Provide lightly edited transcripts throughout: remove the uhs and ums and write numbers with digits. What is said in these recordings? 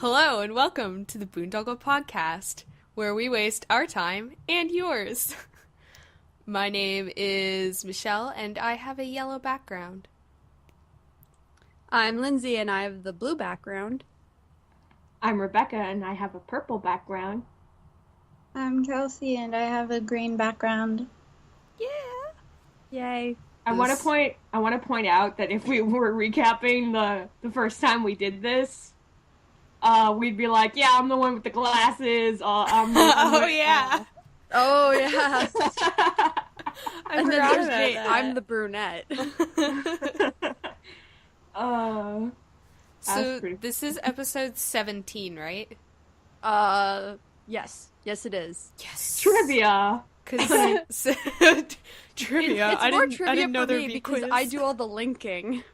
Hello and welcome to the Boondoggle podcast, where we waste our time and yours. My name is Michelle, and I have a yellow background. I'm Lindsay, and I have the blue background. I'm Rebecca, and I have a purple background. I'm Kelsey, and I have a green background. Yeah! Yay. I want to point out that if we were recapping the first time we did this, we'd be like, yeah, I'm the one with the glasses. I'm Oh, yeah. Oh, yeah. And then there's me. I'm the brunette. So this is episode 17, right? Yes. Yes, it is. Yes. Trivia. Trivia. It's I more didn't trivia know for there'd me be because quiz. I do all the linking.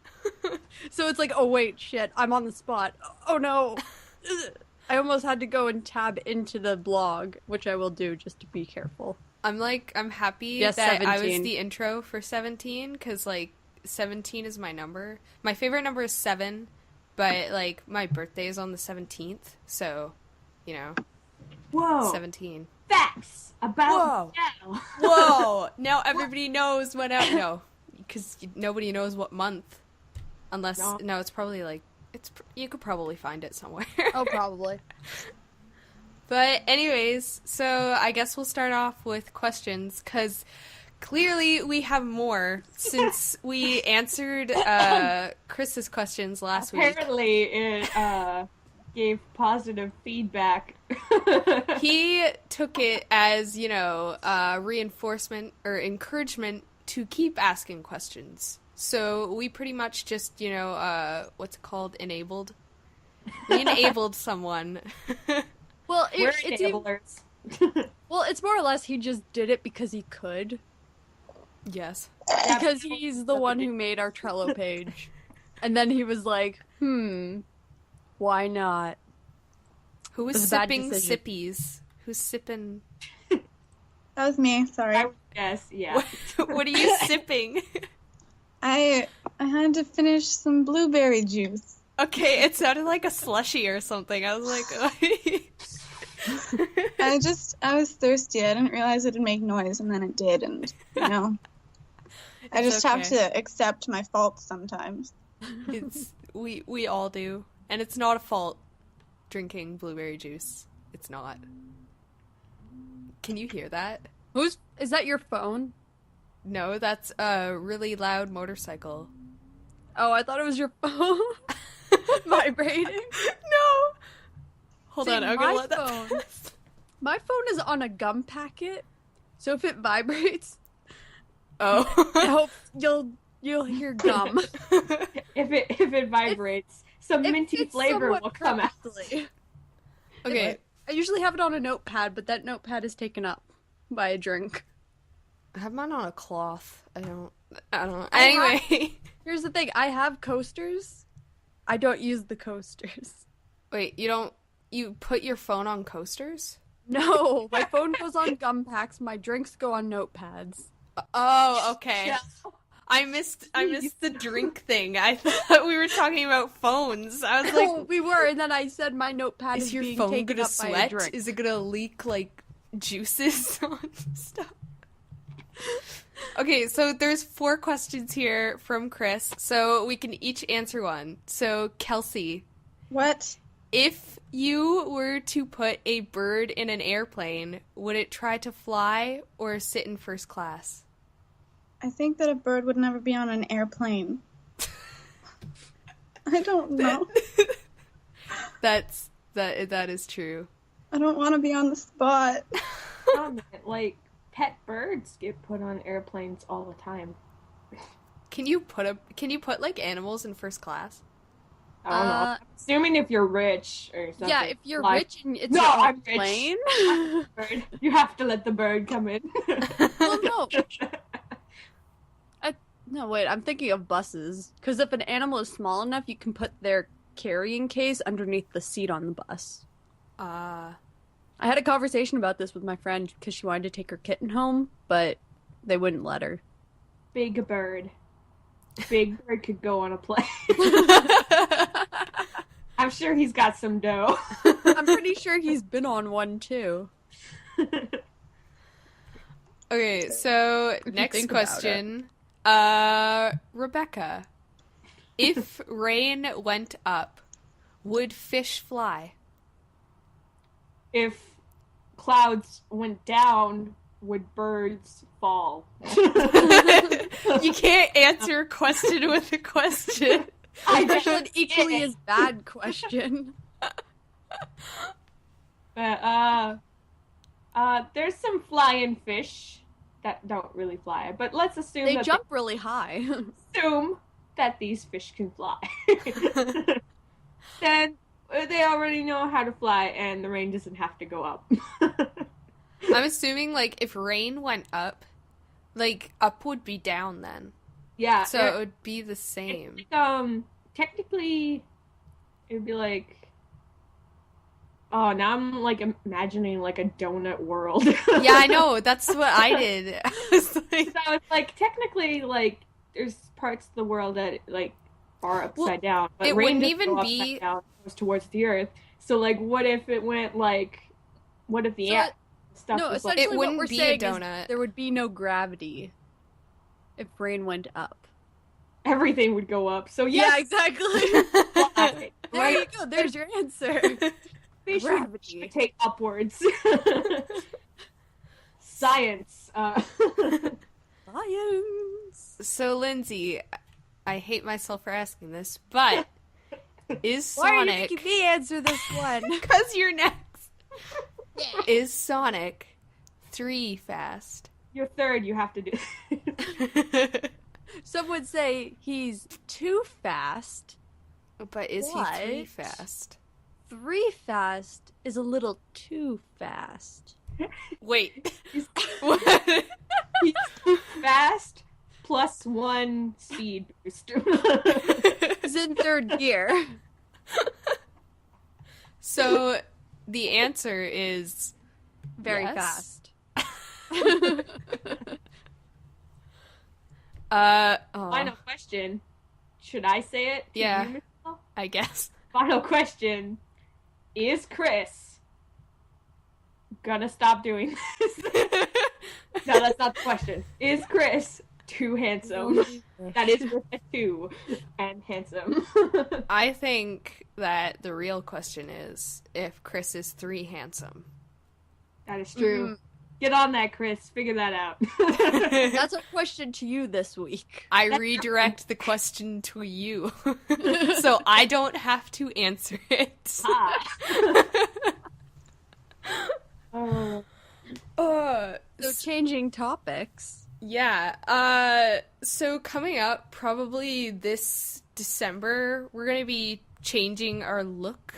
So it's like, oh wait, shit, I'm on the spot. Oh no. I almost had to go and tab into the blog, which I will do just to be careful. I'm happy Yes, that 17. I was the intro for 17, because, 17 is my number. My favorite number is 7, but, my birthday is on the 17th, so, Whoa. 17. Facts about Michelle. Whoa! Now everybody knows when out. No, because nobody knows what month. Unless, no, it's probably, you could probably find it somewhere. Oh, probably. But anyways, so I guess we'll start off with questions, because clearly we have more since we answered Chris's questions last week. Apparently, it gave positive feedback. He took it as, reinforcement or encouragement to keep asking questions. So we pretty much just, what's it called? Enabled? We enabled someone. Well, We're it's enablers. well, it's more or less he just did it because he could. Yes. Because he's the one who made our Trello page. And then he was like, why not? Who was It was a bad sipping decision. sippies? Who's sipping? That was me, sorry. Yes, yeah. What are you sipping? I had to finish some blueberry juice. Okay, it sounded like a slushie or something. I was like... I was thirsty. I didn't realize it'd make noise, and then it did, and, I just have to accept my faults sometimes. We all do. And it's not a fault drinking blueberry juice. It's not. Can you hear that? Is that your phone? No, that's a really loud motorcycle. Oh, I thought it was your phone vibrating. No! Hold on, I'm gonna let that pass. My phone is on a gum packet, so if it vibrates, I Oh. hope you'll hear gum. If it vibrates, some minty It's flavor somewhat will come out. crackly. Okay, I usually have it on a notepad, but that notepad is taken up by a drink. I have mine on a cloth. I don't know. I have- Anyway. Here's the thing, I have coasters. I don't use the coasters. Wait, you put your phone on coasters? No, my phone goes on gum packs, my drinks go on notepads. Oh, okay. Yeah. I missed the drink thing. I thought we were talking about phones. I was like, Oh, we were, and then I said my notepad is is your being phone taken gonna up by a sweat? drink. Is it gonna leak juices on stuff? Okay, so there's 4 questions here from Chris, so we can each answer one. So, Kelsey, What? if you were to put a bird in an airplane, would it try to fly or sit in first class? I think that a bird would never be on an airplane. I don't know. That is true. I don't want to be on the spot. Pet birds get put on airplanes all the time. Can you put animals in first class? I don't know. I'm assuming if you're rich or something. Yeah, if you're like, rich and it's No, your own I'm rich. plane. bird, you have to let the bird come in. Well, no. No, wait, I'm thinking of buses. Because if an animal is small enough, you can put their carrying case underneath the seat on the bus. I had a conversation about this with my friend because she wanted to take her kitten home, but they wouldn't let her. Big bird. Big bird could go on a plane. I I'm sure he's got some dough. I'm pretty sure he's been on one too. Okay, so you next think about question. Rebecca. If rain went up, would fish fly? If clouds went down, would birds fall? You can't answer a question with a question. That's an equally as bad question. But, there's some flying fish that don't really fly, but let's assume They that jump really high. assume that these fish can fly. Then they already know how to fly, and the rain doesn't have to go up. I'm assuming, like, if rain went up, like, up would be down then. Yeah. So it would be the same. Technically, it would be like... Oh, now I'm, like, imagining, like, a donut world. Yeah, I know. That's what I did. I was like... So it's, like, technically, like, there's parts of the world that, like, are upside down. But it rain wouldn't doesn't even go be... upside down, it goes towards the earth. So, like, what if it went, like... What if the stuff No, was, like... essentially It wouldn't what we're be a saying donut. is there would be no gravity if rain went up. Everything would go up. So, Yeah, yes, exactly. fly, There you right? go. There's your answer. They Gravity. should take upwards. Science. Science. So, Lindsay, I hate myself for asking this, but is Why are you Sonic... making me answer this one? Because you're next. Is Sonic 3 fast? You're third, you have to do. Some would say he's too fast. But is he 3 What? fast? 3 fast is a little too fast. Wait. What? He's too fast plus 1 speed boost. He's in 3rd gear. So, the answer is... Very yes? fast. Final question. Should I say it? to Yeah. you, Michelle? I guess. Final question. Is Chris gonna stop doing this? No, that's not the question. Is Chris too handsome? That is with a 2 and handsome. I think that the real question is if Chris is 3 handsome. That is true. Get on that, Chris. Figure that out. That's a question to you this week. I redirect the question to you. So I don't have to answer it. So changing topics. Yeah. So coming up, probably this December, we're going to be changing our look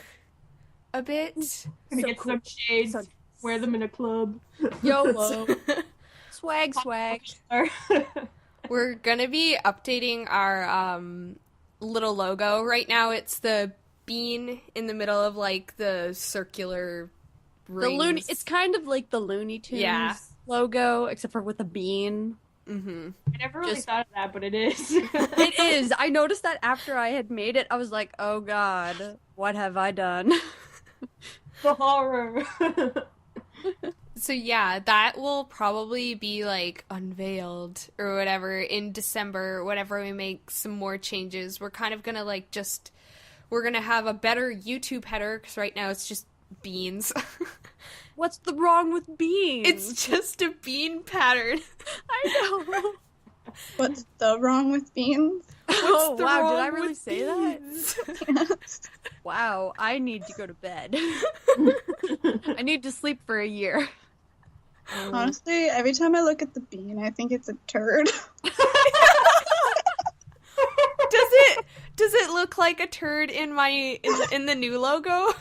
a bit. Gonna get some shades. Wear them in a club. YOLO. Swag. We're gonna be updating our little logo. Right now it's the bean in the middle of like the circular rings. It's kind of like the Looney Tunes logo, except for with a bean. Mm-hmm. I never really thought of that, but it is. It is. I noticed that after I had made it, I was like, oh god, what have I done? The horror. So yeah, that will probably be like unveiled or whatever in December, whenever we make some more changes. We're kind of gonna like we're gonna have a better YouTube header, because right now it's just beans. What's the wrong with beans? It's just a bean pattern. I know. What's the wrong with beans? Oh the wow, did I wrong really with say beans? that? Wow, I need to go to bed. I need to sleep for a year. Honestly, every time I look at the bean, I think it's a turd. Does it look like a turd in in the new logo?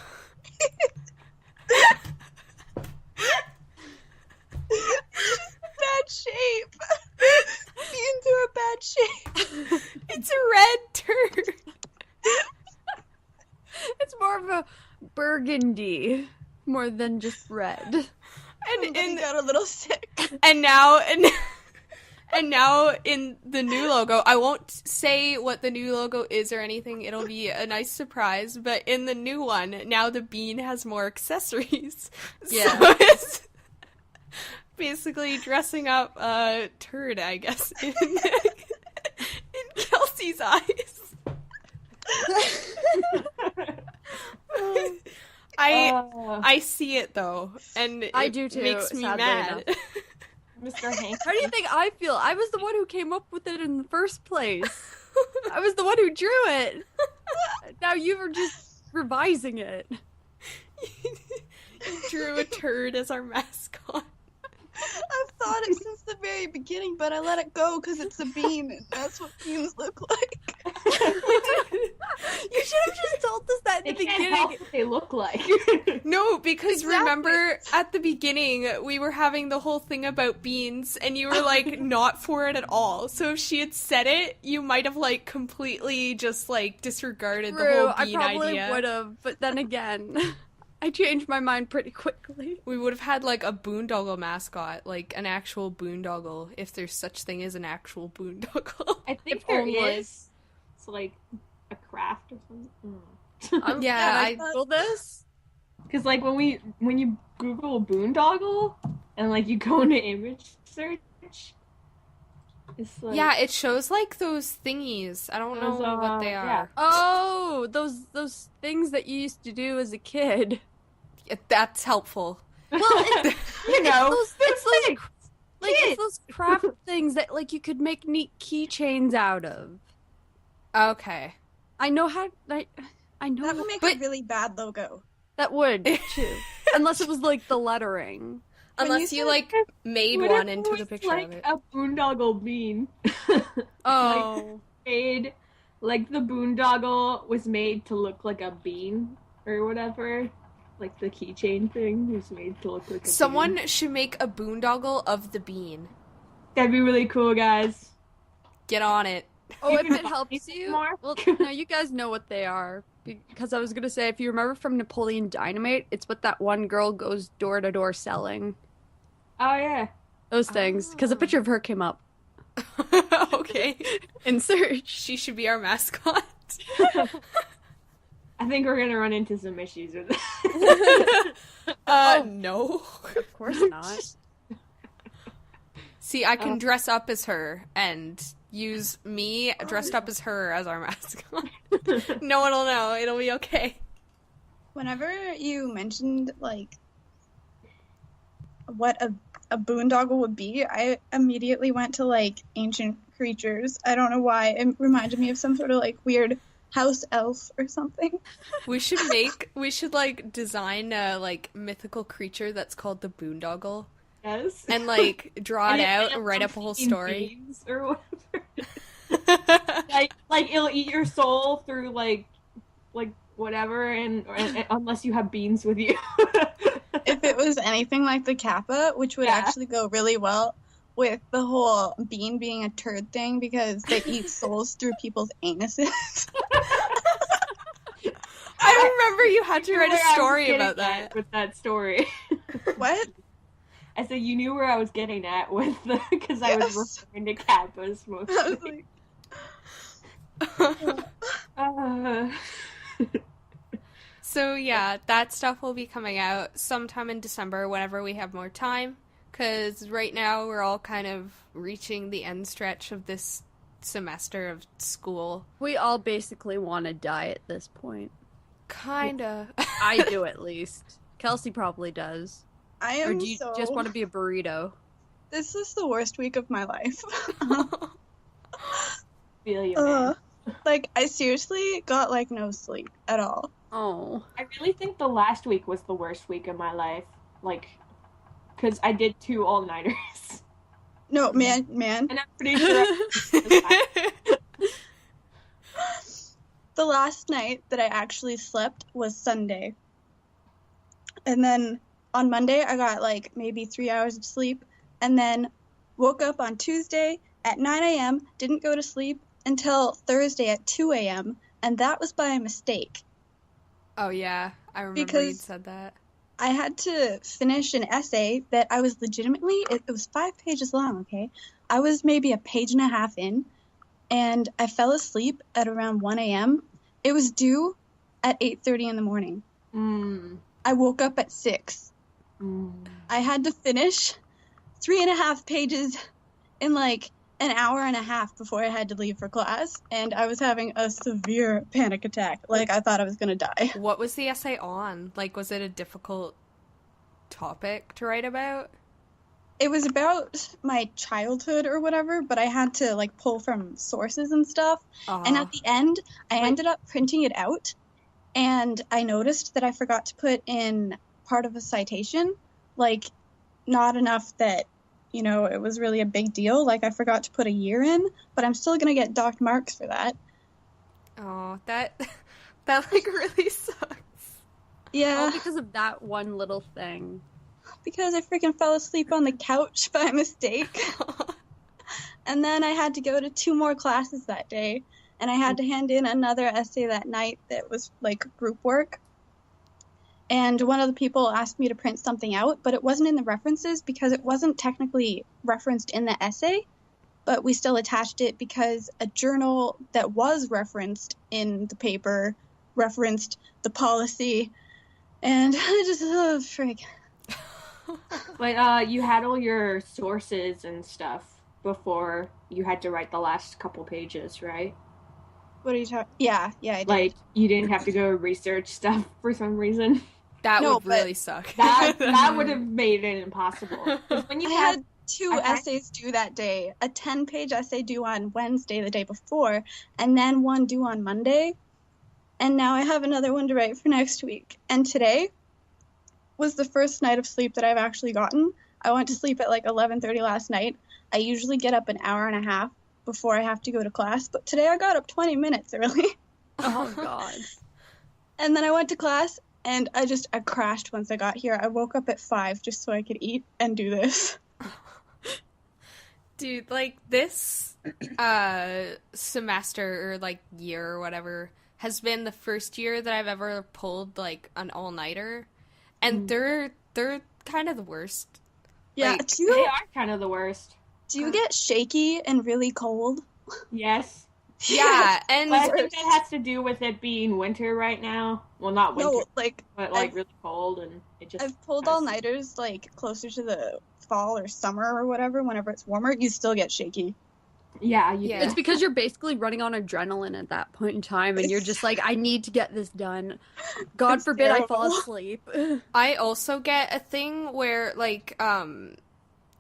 Bad shape. Beans are a bad shape. It's a red turd. It's more of a burgundy, more than just red. And got a little sick. And now And now in the new logo, I won't say what the new logo is or anything. It'll be a nice surprise. But in the new one, now the bean has more accessories. Yeah. So it's basically dressing up a turd, I guess, in Kelsey's eyes. I see it though, and I do too, makes me sadly mad. enough. Mr. Hank. How do you think I feel? I was the one who came up with it in the first place. I was the one who drew it. Now you were just revising it. You drew a turd as our mascot. I've thought it since the very beginning, but I let it go because it's a bean, and that's what beans look like. You should have just told us that in They the can't beginning. help what they look like. No, because Exactly. remember at the beginning we were having the whole thing about beans and you were like not for it at all. So if she had said it, you might have like completely just like disregarded the whole I bean probably idea. would have, but then again, I changed my mind pretty quickly. We would have had like a boondoggle mascot, like an actual boondoggle, if there's such thing as an actual boondoggle. I think If there only. is. It's like a craft or something. Yeah, I Google this. Because like when you Google boondoggle and like you go into image search, it's like yeah, it shows like those thingies. I don't know Those, what they yeah. are. Oh, those things that you used to do as a kid. Yeah, that's helpful. Well, it's, you know, it's those like Kids. it's those craft things that like you could make neat keychains out of. Okay. I know how. I know That would make But- a really bad logo. that would too, unless it was like the lettering. When Unless you you said- like made what if one it into the was, picture like of it. a boondoggle bean. Oh, Made like the boondoggle was made to look like a bean or whatever. Like the keychain thing was made to look like a Someone bean. should make a boondoggle of the bean. That'd be really cool, guys. Get on it. oh, You if can it helps make it you. more? Well, no, you guys know what they are because I was gonna say if you remember from Napoleon Dynamite, it's what that one girl goes door to door selling. Oh yeah. Those things, because a picture of her came up Okay. in search. She should be our mascot. I think we're gonna run into some issues with that. No. Of course not. See, I can dress up as her and use me dressed up as her as our mascot. No one will know. It'll be okay. Whenever you mentioned like what a boondoggle would be, I immediately went to like ancient creatures. I don't know why. It reminded me of some sort of like weird house elf or something. We should like design a like mythical creature that's called the boondoggle Yes. and like draw it out it'll and write up a whole eat story. beans or whatever. like it'll eat your soul through like whatever, and unless you have beans with you. If it was anything like the Kappa, which would Yeah. actually go really well with the whole bean being a turd thing because they eat souls through people's anuses. I remember you had to write Where I a was story getting about at that. with that story. What? I said you knew where I was getting at with the because I was Yes. referring to Kappas I was mostly. like, So yeah, that stuff will be coming out sometime in December whenever we have more time. Because right now we're all kind of reaching the end stretch of this semester of school. We all basically want to die at this point. Kinda. I do at least. Kelsey probably does. I Or am do you so... just want to be a burrito? This is the worst week of my life. Feel you, man. Like, I seriously got, like, no sleep at all. Oh. I really think the last week was the worst week of my life. Like, because I did 2 all-nighters. No, man. And I'm pretty sure The last night that I actually slept was Sunday. And then on Monday, I got, like, maybe 3 hours of sleep. And then woke up on Tuesday at 9 a.m., didn't go to sleep until Thursday at 2 a.m., and that was by a mistake. Oh yeah, I remember you Because- said that. I had to finish an essay that I was legitimately, it was 5 pages long, okay? I was maybe a page and a half in, and I fell asleep at around 1 a.m. It was due at 8:30 in the morning. I woke up at 6. I had to finish 3.5 pages in like an hour and a half before I had to leave for class, and I was having a severe panic attack. Like, I thought I was gonna die. What was the essay on? Like, was it a difficult topic to write about? It was about my childhood or whatever, but I had to like pull from sources and stuff. And at the end, I ended up printing it out, and I noticed that I forgot to put in part of a citation, like not enough that, you know, it was really a big deal. Like, I forgot to put a year in, but I'm still gonna get docked marks for that. Oh, that like really sucks. Yeah. All because of that one little thing. Because I freaking fell asleep on the couch by mistake. And then I had to go to 2 more classes that day, and I had to hand in another essay that night that was like group work. And one of the people asked me to print something out, but it wasn't in the references because it wasn't technically referenced in the essay, but we still attached it because a journal that was referenced in the paper referenced the policy, and I just, oh, frig. But you had all your sources and stuff before you had to write the last couple pages, right? What are you talking? Yeah, I did. Like, you didn't have to go research stuff for some reason. That would really suck. That would have made it impossible. When you had 2 essays due that day, a 10-page essay due on Wednesday, the day before, and then one due on Monday. And now I have another one to write for next week. And today was the first night of sleep that I've actually gotten. I went to sleep at like 11:30 last night. I usually get up an hour and a half before I have to go to class, but today I got up 20 minutes early. Oh, God. And then I went to class, and I crashed once I got here. I woke up at 5 just so I could eat and do this. Dude, like, this semester or like year or whatever has been the first year that I've ever pulled like an all-nighter, and they're kind of the worst. Yeah, like, they are kind of the worst. Do you get shaky and really cold? Yes. Yeah, and but I think that has to do with it being winter right now. Well, not winter, but like really cold, and it just. I've pulled all-nighters like closer to the fall or summer or whatever. Whenever it's warmer, you still get shaky. Yeah, It's because you're basically running on adrenaline at that point in time, and you're just like, I need to get this done. God forbid terrible. I fall asleep. I also get a thing where, like,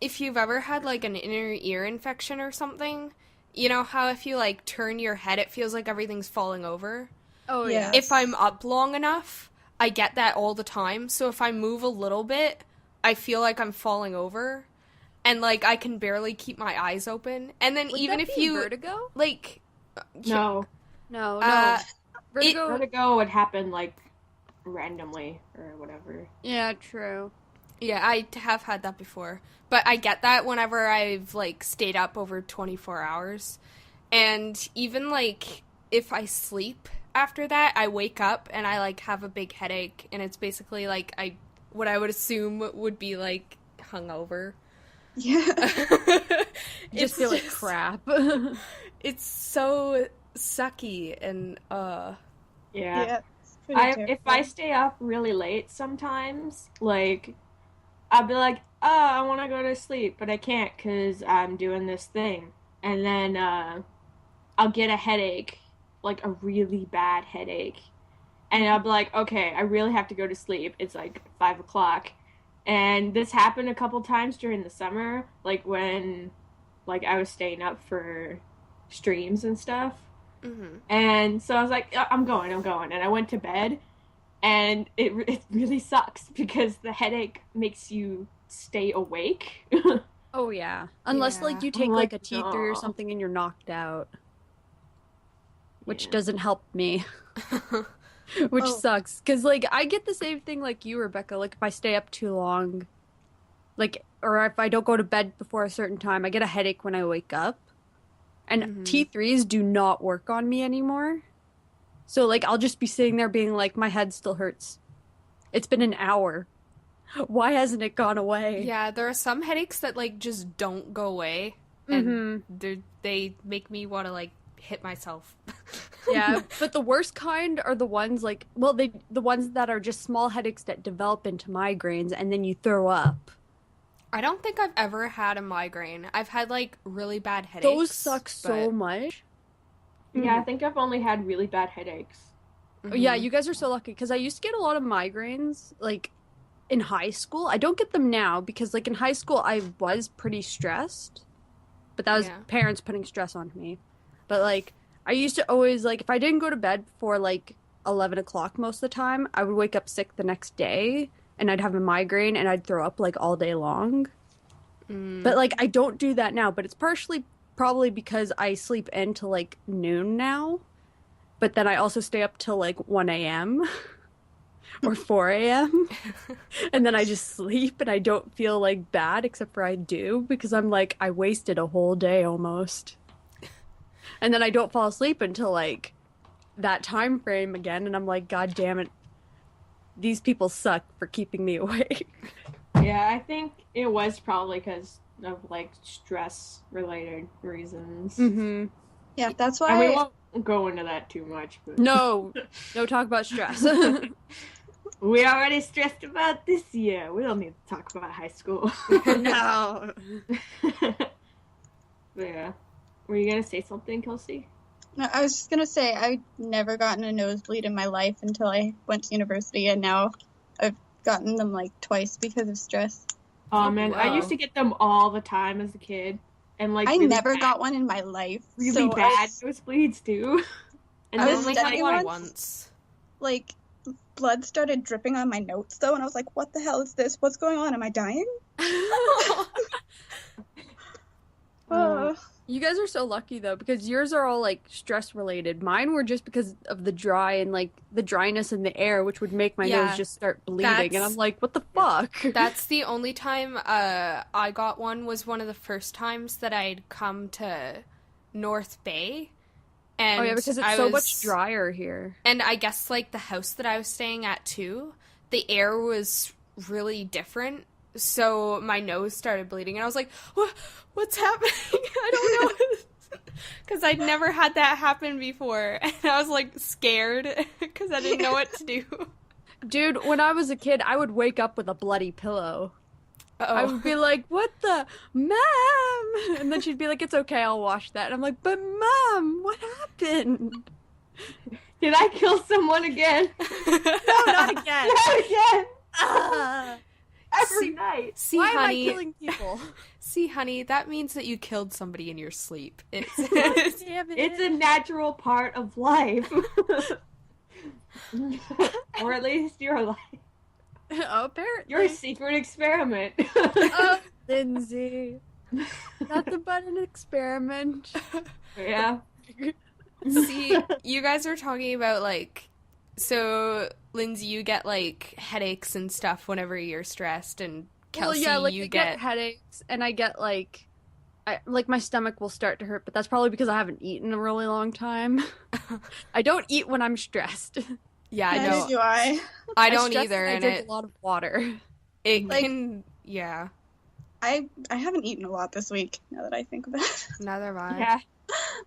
if you've ever had, like, an inner ear infection or something, you know how if you, like, turn your head, it feels like everything's falling over? Oh, yeah. If I'm up long enough, I get that all the time, so if I move a little bit, I feel like I'm falling over. And, like, I can barely keep my eyes open. And then Would even that if be you... vertigo? Like... No. Vertigo would happen, like, randomly or whatever. Yeah, true. Yeah, I have had that before. But I get that whenever I've, like, stayed up over 24 hours. And even, like, if I sleep after that, I wake up and I, like, have a big headache. And it's basically, like, what I would assume would be, like, hungover. Yeah. Just feel like crap. It's so sucky and Yeah. If I stay up really late sometimes, like, I'll be like, oh, I want to go to sleep, but I can't because I'm doing this thing. And then I'll get a headache, like a really bad headache. And I'll be like, okay, I really have to go to sleep. It's like 5 o'clock. And this happened a couple times during the summer, like when, like, I was staying up for streams and stuff. Mm-hmm. And so I was like, I'm going. And I went to bed, and it really sucks because the headache makes you stay awake. Oh, yeah. Unless, like, you take, like, a T3 or something and you're knocked out. Which doesn't help me. Which sucks, because, like, I get the same thing like you, Rebecca. Like, if I stay up too long, like, or if I don't go to bed before a certain time, I get a headache when I wake up. And T3s do not work on me anymore. So, like, I'll just be sitting there being like, my head still hurts. It's been an hour. Why hasn't it gone away? Yeah, there are some headaches that like just don't go away, and they make me want to like hit myself. Yeah, but the worst kind are the ones like, well, the ones that are just small headaches that develop into migraines and then you throw up. I don't think I've ever had a migraine. I've had like really bad headaches. Those suck so much. Yeah, I think I've only had really bad headaches. Yeah, you guys are so lucky because I used to get a lot of migraines like in high school. I don't get them now because like in high school I was pretty stressed, but that was parents putting stress on me. But like I used to always like if I didn't go to bed before like 11 o'clock most of the time, I would wake up sick the next day and I'd have a migraine and I'd throw up like all day long. But like I don't do that now, but it's partially probably because I sleep in till like noon now. But then I also stay up till like 1 a.m. or 4 a.m. and then I just sleep and I don't feel like bad except for I do because I'm like I wasted a whole day almost. And then I don't fall asleep until like that time frame again and I'm like god damn it. These people suck for keeping me awake. Yeah, I think it was probably because of like stress related reasons. Yeah, that's why and we won't go into that too much. But... No talk about stress. We already stressed about this year. We don't need to talk about high school. No. Yeah. Were you gonna say something, Kelsey? No, I was just gonna say I've never gotten a nosebleed in my life until I went to university, and now I've gotten them like twice because of stress. Oh man, I used to get them all the time as a kid, and like I really never bad, got one in my life. really so bad nosebleeds too. And I I was only studying had one once. once. Like blood started dripping on my notes though, and I was like, "What the hell is this? What's going on? Am I dying?" You guys are so lucky though because yours are all like stress related. Mine were just because of the dry and like the dryness in the air, which would make my nose just start bleeding. And I'm like, what the fuck? That's the only time I got one was one of the first times that I'd come to North Bay. And oh yeah, because it's so much drier here. And I guess like the house that I was staying at too, the air was really different. So my nose started bleeding, and I was like, what's happening? I don't know. Because I'd never had that happen before. And I was like scared because I didn't know what to do. Dude, when I was a kid, I would wake up with a bloody pillow. Uh-oh. I would be like, what the? Mom! And then she'd be like, it's okay, I'll wash that. And I'm like, but Mom, what happened? Did I kill someone again? No, not again. Not again! Every night. See, why honey, am I killing people? See, honey, that means that you killed somebody in your sleep. It's a natural part of life. Or at least your life. Apparently. Your secret experiment. Oh, Lindsay. Nothing but an experiment. Yeah. See, you guys are talking about, like, so, Lindsay, you get, like, headaches and stuff whenever you're stressed, and Kelsey, well, yeah, like, you I get headaches, and I get, like, my stomach will start to hurt, but that's probably because I haven't eaten in a really long time. I don't eat when I'm stressed. Yeah, I Neither know. do I. I don't either, I and drink a lot of water. It Like- can, yeah. I haven't eaten a lot this week, now that I think about it. Neither have I. Yeah.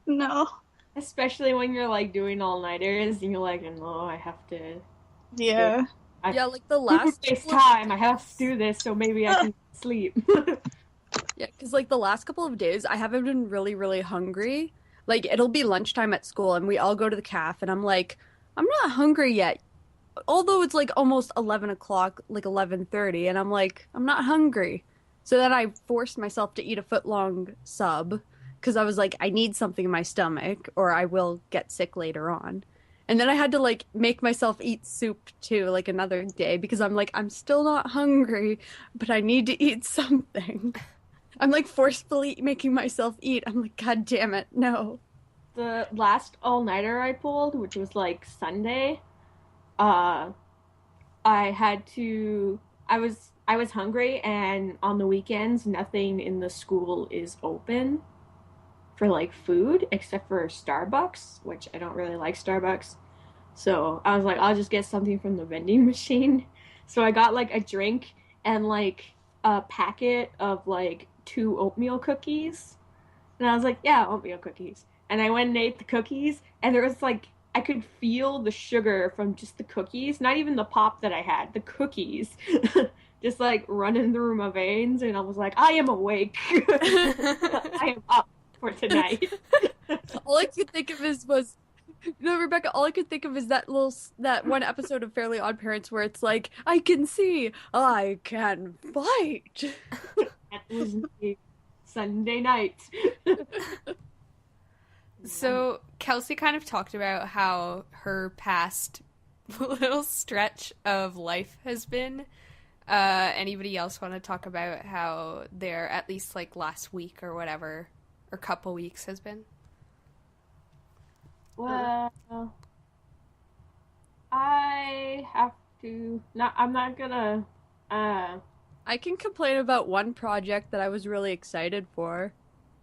No. Especially when you're like doing all-nighters and you're like, no, I have to. Yeah. Yeah, like the last waste couple of time. I have to days- do this so maybe I can sleep. Yeah, because like the last couple of days, I haven't been really, really hungry. Like it'll be lunchtime at school, and we all go to the caf, and I'm like, I'm not hungry yet. Although it's like almost 11 o'clock, like 11:30, and I'm like, I'm not hungry. So then I forced myself to eat a foot-long sub because I was like, I need something in my stomach, or I will get sick later on. And then I had to like make myself eat soup too, like another day, because I'm like, I'm still not hungry, but I need to eat something. I'm like forcefully making myself eat. I'm like, God damn it, no. The last all-nighter I pulled, which was like Sunday, I was hungry, and on the weekends nothing in the school is open for like food except for Starbucks, which I don't really like Starbucks. So I was like, I'll just get something from the vending machine. So I got like a drink and like a packet of like 2 oatmeal cookies. And I was like, yeah, oatmeal cookies. And I went and ate the cookies, and there was like, I could feel the sugar from just the cookies, not even the pop that I had, the cookies, just like running through my veins. And I was like, I am awake. I am up for tonight. All I could think of was, Rebecca, all I could think of is that one episode of Fairly Odd Parents where it's like, I can see, I can fight. That was me. Sunday night. So Kelsey kind of talked about how her past little stretch of life has been. Anybody else want to talk about how their, at least like last week or whatever, or couple weeks has been? Well, I have to. I'm not gonna. I can complain about one project that I was really excited for.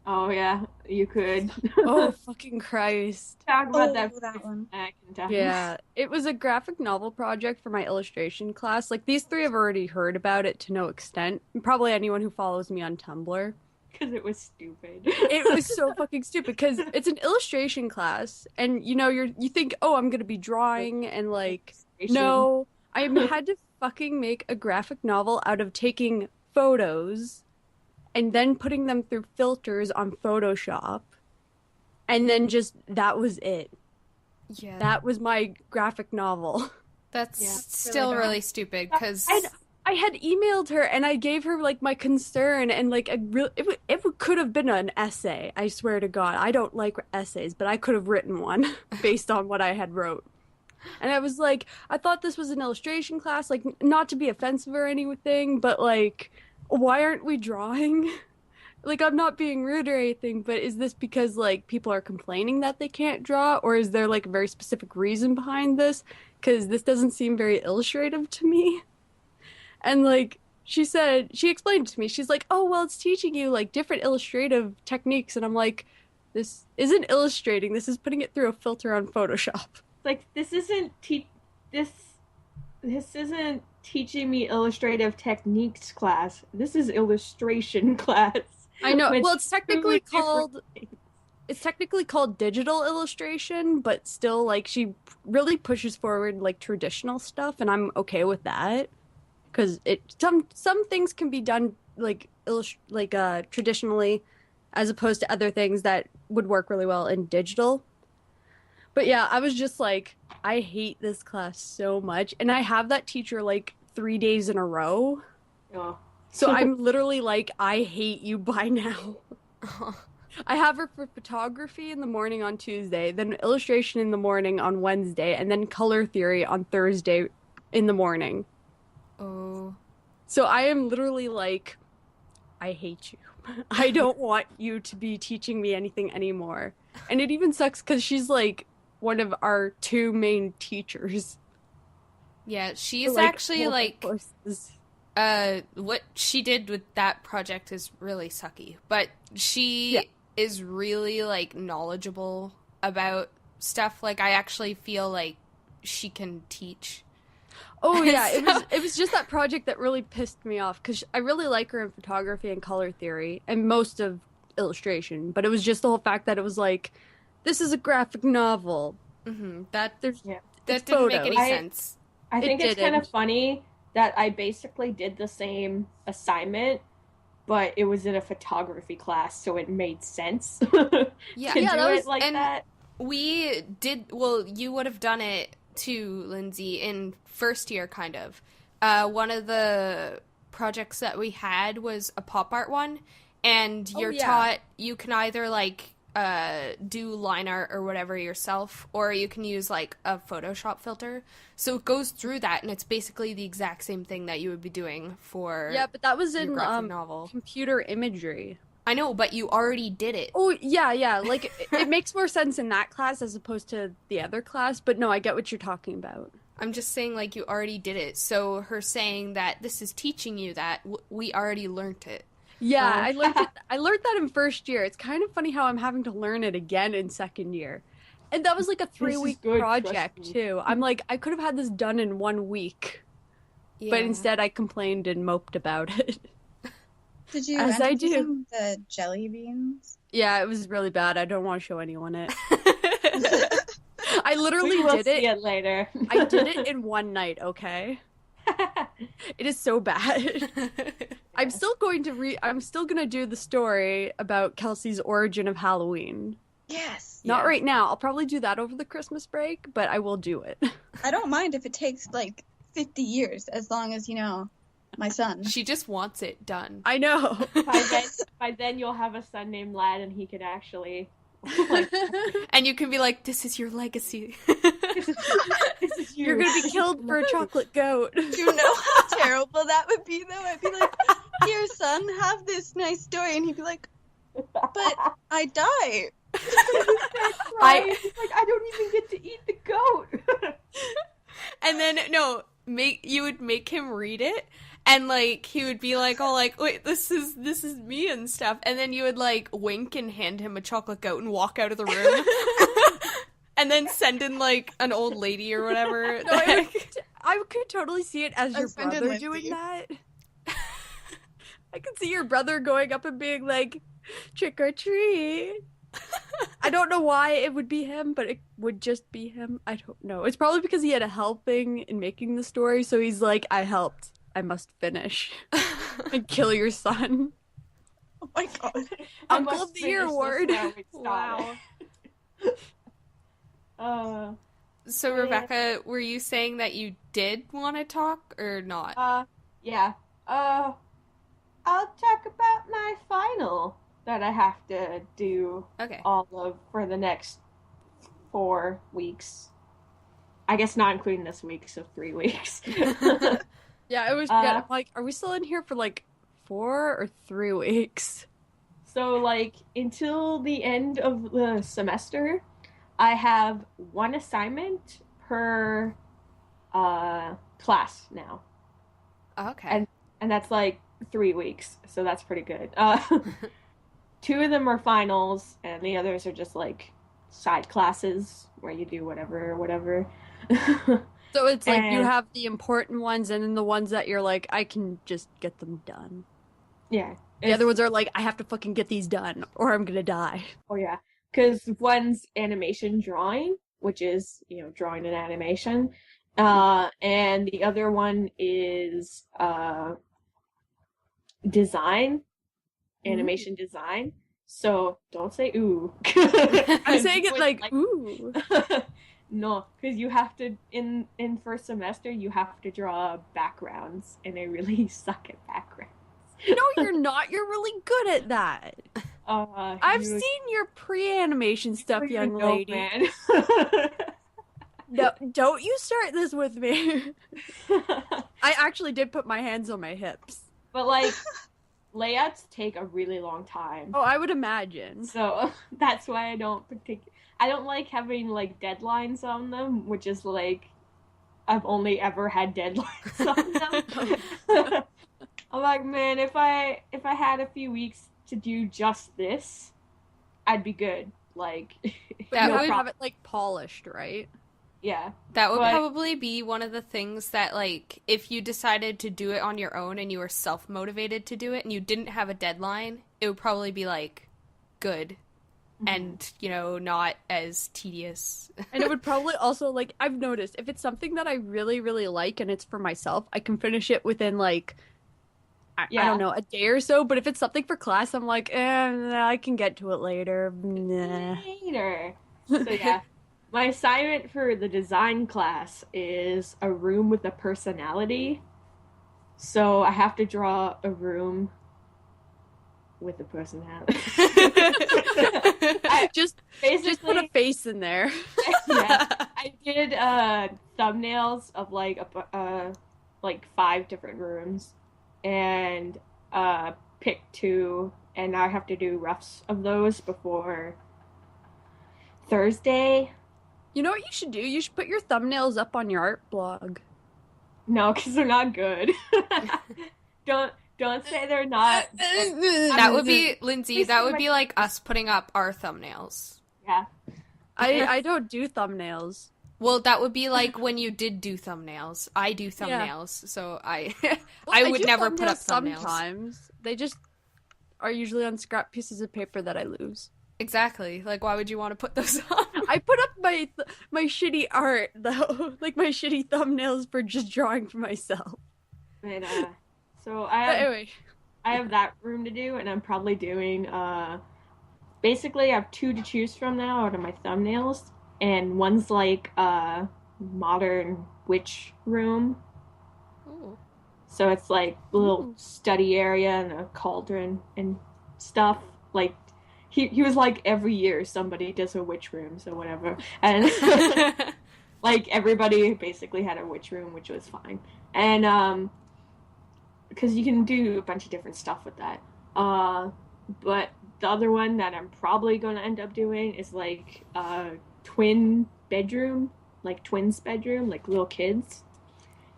Oh yeah, you could. Oh fucking Christ! Talk about that one. I can tell. Yeah, it was a graphic novel project for my illustration class. Like, these three have already heard about it to no extent. Probably anyone who follows me on Tumblr. Because it was stupid. It was so fucking stupid because it's an illustration class, and you think, oh, I'm gonna be drawing, and like, no, I had to fucking make a graphic novel out of taking photos and then putting them through filters on Photoshop, and then just that was it. Yeah, that was my graphic novel. That's still really stupid because I had emailed her and I gave her like my concern, and like it could have been an essay. I swear to God, I don't like essays, but I could have written one based on what I had wrote. And I was like, I thought this was an illustration class, like, not to be offensive or anything, but like, why aren't we drawing? Like, I'm not being rude or anything, but is this because like people are complaining that they can't draw, or is there like a very specific reason behind this? Because this doesn't seem very illustrative to me. And like, she explained to me, she's like, oh, well, it's teaching you like different illustrative techniques. And I'm like, this isn't illustrating, this is putting it through a filter on Photoshop. Like, this isn't teaching me illustrative techniques class. This is illustration class. I know. Well, it's technically called digital illustration, but still, like, she really pushes forward like traditional stuff, and I'm okay with that. Because some things can be done like traditionally, as opposed to other things that would work really well in digital. But yeah, I was just like, I hate this class so much, and I have that teacher like 3 days in a row. Oh. So I'm literally like, I hate you by now. I have her for photography in the morning on Tuesday, then illustration in the morning on Wednesday, and then color theory on Thursday in the morning. Oh. So I am literally like, I hate you. I don't want you to be teaching me anything anymore. And it even sucks because she's like one of our two main teachers. Yeah, she's like, actually like courses. What she did with that project is really sucky. But she is really like knowledgeable about stuff. Like, I actually feel like she can teach. Oh yeah, it was just that project that really pissed me off because I really like her in photography and color theory and most of illustration, but it was just the whole fact that it was like, this is a graphic novel. Mm-hmm. That didn't photos. make any sense. I think it's kind of funny that I basically did the same assignment, but it was in a photography class, so it made sense. Yeah, to do that was, it like that. We did. Well, you would have done it too, Lindsay, in first year, kind of. One of the projects that we had was a pop art one, and you're taught you can either like do line art or whatever yourself, or you can use like a Photoshop filter. So it goes through that, and it's basically the exact same thing that you would be doing for but that was in novel. Computer imagery. I know, but you already did it. Oh yeah, like it makes more sense in that class as opposed to the other class. But no, I get what you're talking about. I'm just saying, like, you already did it. So her saying that this is teaching you that we already learned it. Yeah, I learned that in first year. It's kind of funny how I'm having to learn it again in second year. And that was like a 3-week project too. I'm like, I could have had this done in 1 week. Yeah. But instead I complained and moped about it. Did you As end I up do. using the jelly beans? Yeah, it was really bad. I don't want to show anyone it. I literally We will did see it. it later. I did it in one night, okay? It is so bad. I'm still going to do the story about Kelsey's origin of Halloween. Yes. Not Yeah. right now. I'll probably do that over the Christmas break, but I will do it. I don't mind if it takes like 50 years, as long as, my son. She just wants it done. I know. By then you'll have a son named Lad, and he could actually And you can be like, this is your legacy. this is you. You're gonna be killed for a chocolate goat. Do you know how terrible that would be, though? I'd be like, here, son, have this nice story. And he'd be like, but I die. He's like, I don't even get to eat the goat. And then you would make him read it, and like he would be like, "Oh, like wait, this is me and stuff." And then you would like wink and hand him a chocolate goat and walk out of the room, and then send in like an old lady or whatever. No, I could totally see it as your Husband and brother Lindsay. doing that. I could see your brother going up and being like, trick or treat. I don't know why it would be him, but it would just be him. I don't know. It's probably because he had a helping in making the story, so he's like, I helped. I must finish. And kill your son. Oh my god. Uncle of the Year award. Wow. So Yeah. Rebecca, were you saying that you did want to talk or not? Yeah. I'll talk about my final that I have to do Okay. for the next 4 weeks. I guess not including this week, so 3 weeks. Yeah, I was I'm like, are we still in here for like 4 or 3 weeks? So, like, until the end of the semester, I have 1 assignment per class now. Okay. And that's like 3 weeks, so that's pretty good. 2 of them are finals, and the others are just like side classes where you do whatever. So it's like you And- have the important ones and then the ones that you're like, I can just get them done. Yeah. The other ones are like, I have to fucking get these done or I'm gonna die. Oh yeah, because one's animation drawing, which is drawing and animation, and the other one is design, animation design. So don't say ooh. I'm saying it like ooh. No, because you have to in first semester you have to draw backgrounds, and I really suck at backgrounds. No, you're not. You're really good at that. I've You seen your pre-animation stuff, don't young even know, lady. man. No, don't you start this with me. I actually did put my hands on my hips. But like layouts take a really long time. Oh, I would imagine. So that's why I don't like having like deadlines on them, which is like I've only ever had deadlines on them. I'm like, man, if I had a few weeks to do just this, I'd be good. Like That you would- have it like polished, right? yeah. That would But- probably be one of the things that, like, if you decided to do it on your own and you were self-motivated to do it and you didn't have a deadline, it would probably be, like, good and, not as tedious. And it would probably also, like, I've noticed, if it's something that I really, really like and it's for myself, I can finish it within, like, I don't know, a day or so. But if it's something for class, I'm like, I can get to it later. Nah. Later. So yeah. My assignment for the design class is a room with a personality. So I have to draw a room with a personality. Just Basically, put a face in there. yeah, I did thumbnails of like 5 different rooms, and picked 2, and now I have to do roughs of those before Thursday. You know what you should do? You should put your thumbnails up on your art blog. No, because they're not good. Don't say they're not. That would be, Lindsay, that would be like us putting up our thumbnails. Yeah. I don't do thumbnails. Well, that would be like when you did do thumbnails. I do thumbnails, so I I would do never put up thumbnails. Sometimes they just are usually on scrap pieces of paper that I lose. Exactly. Like, why would you want to put those on? I put up my shitty art though, like my shitty thumbnails for just drawing for myself. And so Anyway, I have that room to do, and I'm probably doing basically I have 2 to choose from now out of my thumbnails, and one's like modern witch room. Ooh. So it's like a little study area and a cauldron and stuff. Like he was like, every year somebody does a witch room, so whatever. And like everybody basically had a witch room, which was fine. And because you can do a bunch of different stuff with that. But the other one that I'm probably going to end up doing is like a twin bedroom, like twins bedroom, like little kids.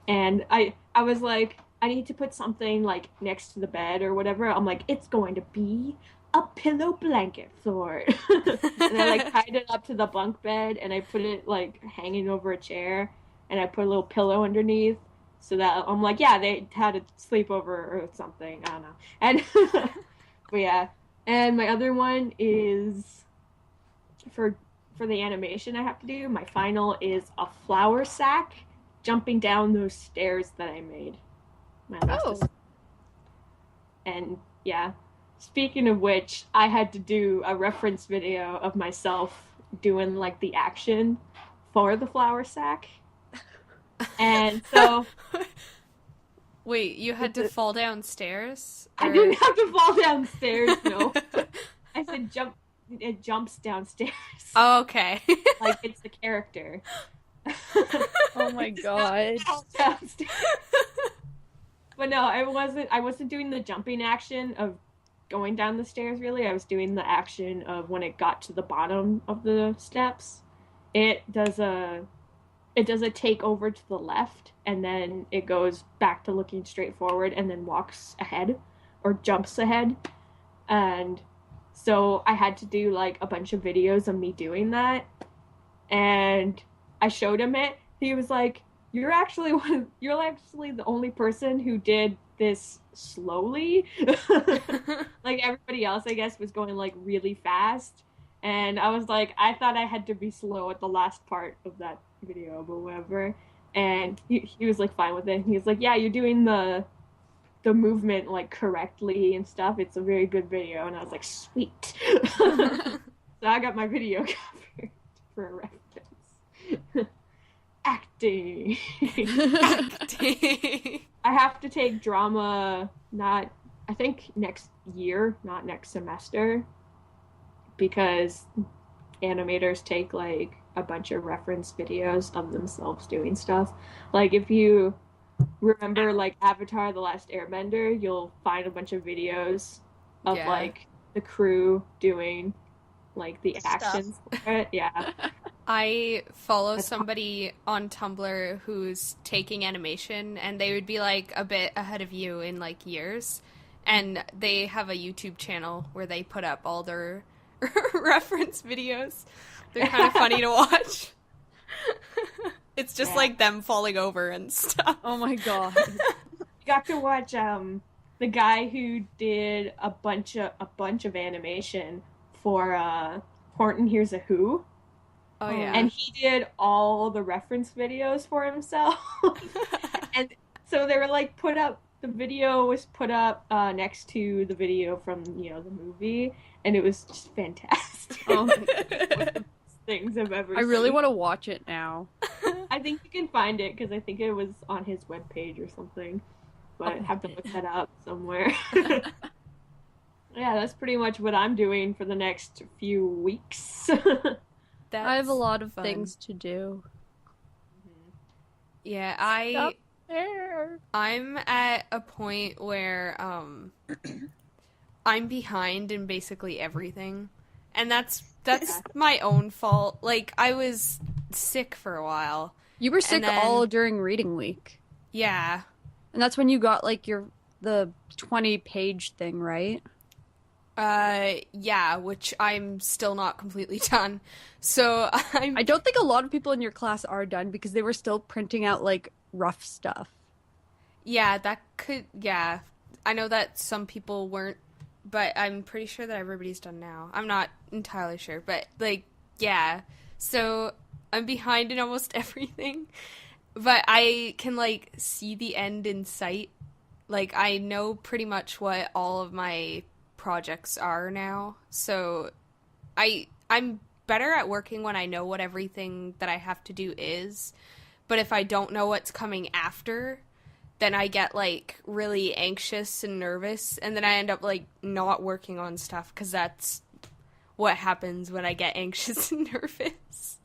And I was like, I need to put something like next to the bed or whatever. I'm like, it's going to be a pillow blanket for it. And I like tied it up to the bunk bed, and I put it like hanging over a chair, and I put a little pillow underneath, so that I'm like, yeah, they had a sleepover or something. I don't know. And but yeah. And my other one is for the animation I have to do. My final is a flour sack jumping down those stairs that I made. My last and yeah. Speaking of which, I had to do a reference video of myself doing like the action for the flour sack. And so wait, you had to fall downstairs? Or... I didn't have to fall downstairs, no. I said it jumps downstairs. Oh, okay. Like it's the character. Oh my god. Downstairs. But no, I wasn't doing the jumping action of going down the stairs, really. I was doing the action of when it got to the bottom of the steps. It does a take over to the left, and then it goes back to looking straight forward, and then walks ahead or jumps ahead. And so I had to do like a bunch of videos of me doing that, and I showed him it. He was like, you're actually the only person who did this slowly. Like everybody else, I guess, was going like really fast. And I was like, I thought I had to be slow at the last part of that video, but whatever. And he was like fine with it. He was like, yeah, you're doing the movement like correctly and stuff. It's a very good video. And I was like, sweet. So I got my video covered for a reference. Acting. Acting. I have to take drama I think next year, not next semester, because animators take like a bunch of reference videos of themselves doing stuff. Like if you remember like Avatar: The Last Airbender, you'll find a bunch of videos of like the crew doing like the actions for it. Yeah. I follow somebody on Tumblr who's taking animation, and they would be like a bit ahead of you in like years, and they have a YouTube channel where they put up all their reference videos. They're kind of funny to watch. It's just like them falling over and stuff. Oh my god. You got to watch the guy who did a bunch of animation for Horton Hears a Who. Oh yeah. And he did all the reference videos for himself. And so they were like the video was put up next to the video from, the movie, and it was just fantastic. Oh my God. One of the best things I've ever seen. I really want to watch it now. I think you can find it because I think it was on his webpage or something. But I have to look that up somewhere. Yeah, that's pretty much what I'm doing for the next few weeks. I have a lot of things to do. Yeah, I'm at a point where I'm behind in basically everything. And that's my own fault. Like, I was sick for a while. You were sick all during reading week. Yeah. And that's when you got like the 20-page thing, right? Yeah, which I'm still not completely done. So I don't think a lot of people in your class are done because they were still printing out like rough stuff. Yeah, yeah. I know that some people weren't, but I'm pretty sure that everybody's done now. I'm not entirely sure, but like, yeah. So I'm behind in almost everything, but I can like see the end in sight. Like, I know pretty much what all of my projects are now. So I'm better at working when I know what everything that I have to do is. But if I don't know what's coming after, then I get like really anxious and nervous, and then I end up like not working on stuff because that's what happens when I get anxious and nervous.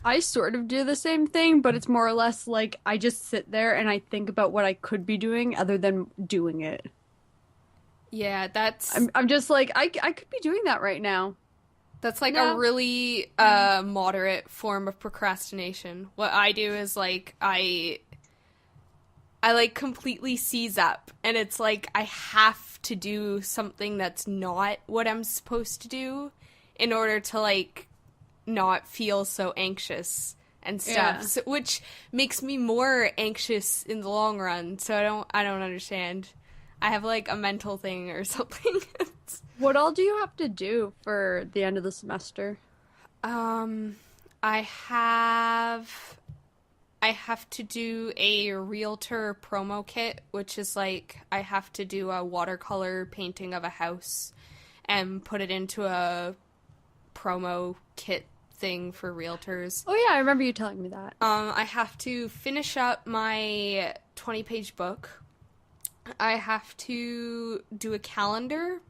I sort of do the same thing, but it's more or less like I just sit there and I think about what I could be doing other than doing it. Yeah, I'm just like I could be doing that right now. That's like a really moderate form of procrastination. What I do is like I like completely seize up, and it's like I have to do something that's not what I'm supposed to do in order to like not feel so anxious and stuff, which makes me more anxious in the long run. So I don't understand. I have like a mental thing or something. What all do you have to do for the end of the semester? I have to do a realtor promo kit, which is like I have to do a watercolor painting of a house and put it into a promo kit thing for realtors. Oh yeah, I remember you telling me that. I have to finish up my 20-page book. I have to do a calendar.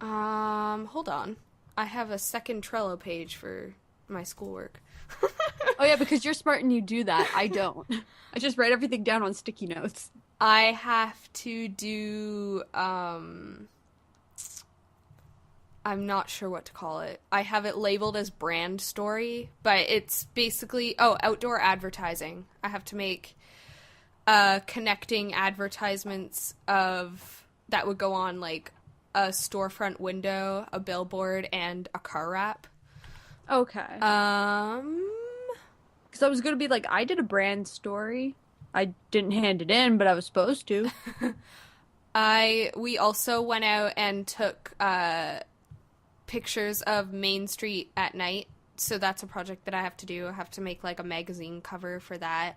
Hold on. I have a second Trello page for my schoolwork. Oh yeah, because you're smart and you do that. I don't. I just write everything down on sticky notes. I have to do, I'm not sure what to call it. I have it labeled as brand story, but it's basically, outdoor advertising. I have to make connecting advertisements that would go on like a storefront window, a billboard, and a car wrap. Okay. Because I was going to be like, I did a brand story. I didn't hand it in, but I was supposed to. We also went out and took pictures of Main Street at night. So that's a project that I have to do. I have to make like a magazine cover for that.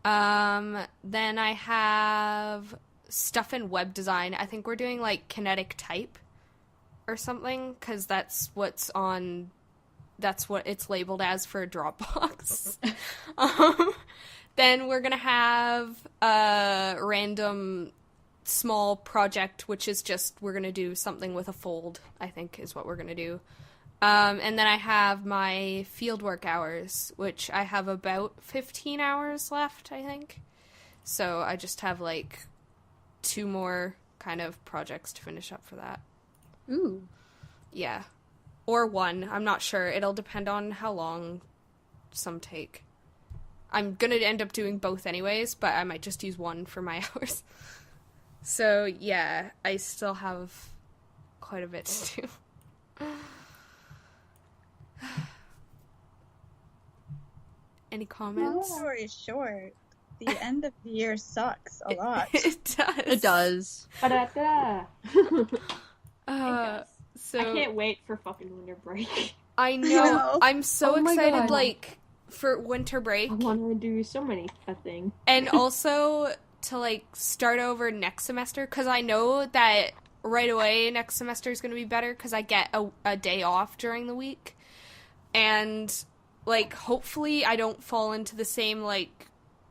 Then I have stuff in web design. I think we're doing like kinetic type or something, because that's what it's labeled as for Dropbox. Then we're gonna have a random small project, which is just we're gonna do something with a fold, I think is what we're gonna do. And then I have my fieldwork hours, which I have about 15 hours left, I think. So I just have like 2 more kind of projects to finish up for that. Ooh. Yeah. Or 1. I'm not sure. It'll depend on how long some take. I'm going to end up doing both anyways, but I might just use 1 for my hours. So, yeah, I still have quite a bit to do. Any comments? Long story short, the end of the year sucks a lot. It does. It does. Ba-da-da. So I can't wait for fucking winter break. I know. I'm so Oh my excited, God. like, for winter break. I want to do so many things. And also to, like, start over next semester, because I know that right away next semester is going to be better, because I get a day off during the week. And, like, hopefully I don't fall into the same, like,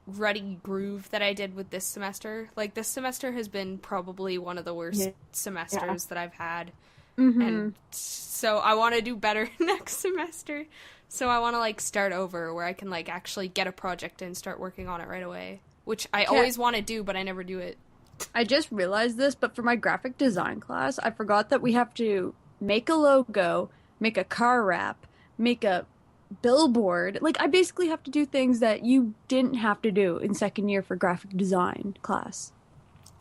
ruddy groove that I did with this semester. Like, this semester has been probably one of the worst semesters that I've had. Mm-hmm. And so I want to do better next semester. So I want to, like, start over where I can, like, actually get a project and start working on it right away. Which I always want to do, but I never do it. I just realized this, but for my graphic design class, I forgot that we have to make a logo, make a car wrap, make a billboard. Like, I basically have to do things that you didn't have to do in second year for graphic design class.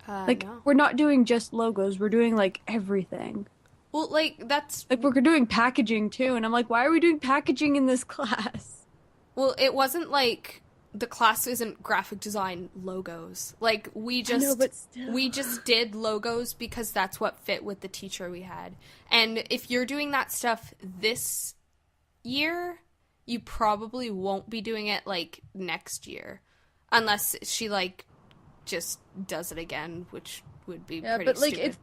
Like, No. we're not doing just logos. We're doing, like, everything. Well, like, that's... Like, we're doing packaging, too. And I'm like, why are we doing packaging in this class? Well, it wasn't like... The class isn't graphic design logos. Like, we just... I know, but still. We just did logos because that's what fit with the teacher we had. And if you're doing that stuff this year, you probably won't be doing it, like, next year. Unless she, like, just does it again, which would be pretty but, like, stupid.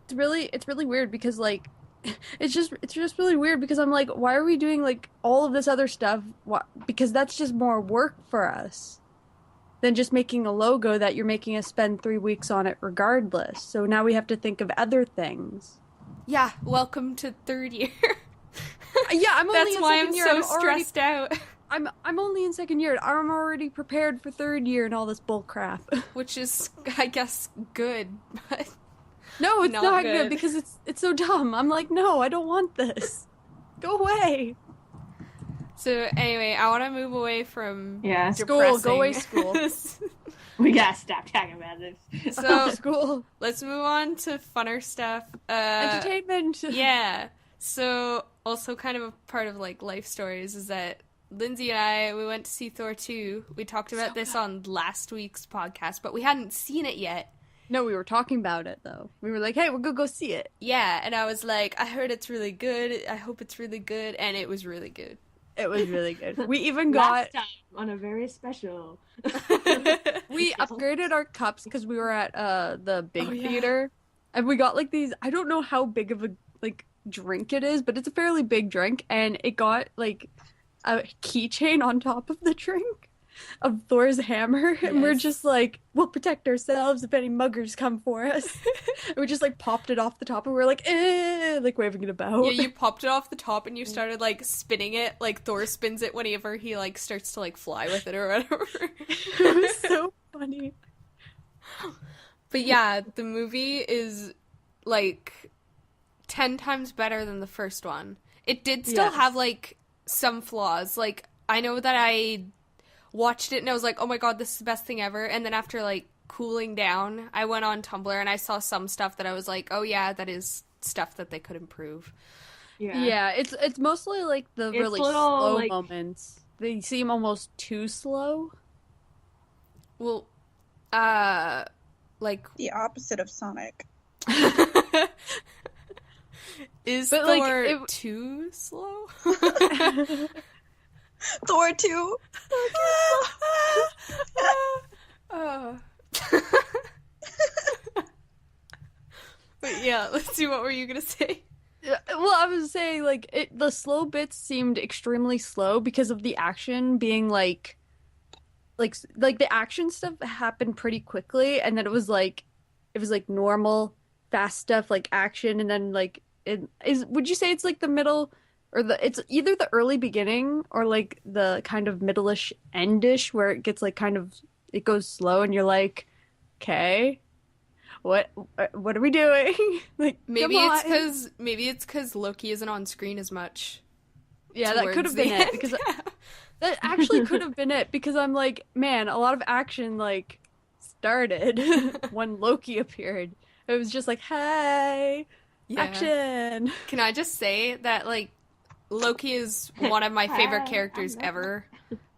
it's really weird because, like, it's just really weird because I'm like, why are we doing, like, all of this other stuff? Because that's just more work for us than just making a logo that you're making us spend 3 weeks on it regardless. So now we have to think of other things. Yeah, welcome to third year. Yeah, I'm only That's in why second I'm year. so I'm already, stressed out. I'm only in second year. I'm already prepared for third year and all this bull crap. Which is, I guess, good, but... No, it's Not not good. good because it's so dumb. I'm like, no, I don't want this. Go away. So, anyway, I want to move away from Yeah. School, go away, school. We gotta stop talking about this. So, School. let's move on to funner stuff. Entertainment. Yeah. So, also kind of a part of, like, life stories is that Lindsay and we went to see Thor 2. We talked about this on last week's podcast, but we hadn't seen it yet. No, we were talking about it, though. We were like, hey, we're gonna go see it. Yeah, and I was like, I heard it's really good. I hope it's really good, and it was really good. It was really good. We even Last got... time on a very special. We upgraded our cups because we were at the big Oh, yeah. theater. And we got, like, these... I don't know how big of a, like, drink it is, but it's a fairly big drink. And it got, like, a keychain on top of the drink of Thor's hammer, and we're Yes. just like, we'll protect ourselves if any muggers come for us. And we just like popped it off the top, and we're like, like waving it about. Yeah, you popped it off the top and you started like spinning it like Thor spins it whenever he like starts to like fly with it or whatever. It was so funny. But yeah, the movie is like 10 times better than the first one. It did still Yes. have like some flaws. Like I know that I watched it and I was like, oh my god, this is the best thing ever. And then after like cooling down, I went on Tumblr and I saw some stuff that I was like, oh yeah, that is stuff that they could improve. Yeah, it's mostly like the It's really little, slow like- moments. They seem almost too slow. Well, like The opposite of Sonic. is But, Thor like, too slow? Thor 2. Oh. But yeah, let's see, what were you gonna say? Well, I was saying, like, the slow bits seemed extremely slow because of the action being, like the action stuff happened pretty quickly, and then it was, like, normal, fast stuff, like, action, and then, like, would you say it's, like, the middle, or it's either the early beginning, or, like, the kind of middle-ish, end-ish, where it gets, like, kind of, it goes slow, and you're like, okay... What are we doing? Like, Maybe come it's on. because Loki isn't on screen as much. Yeah, that could towards have been the it end. because that actually could have been it because I'm like, man, a lot of action like started when Loki appeared. It was just like, hey, Yeah. action. Can I just say that like Loki is one of my favorite characters ever,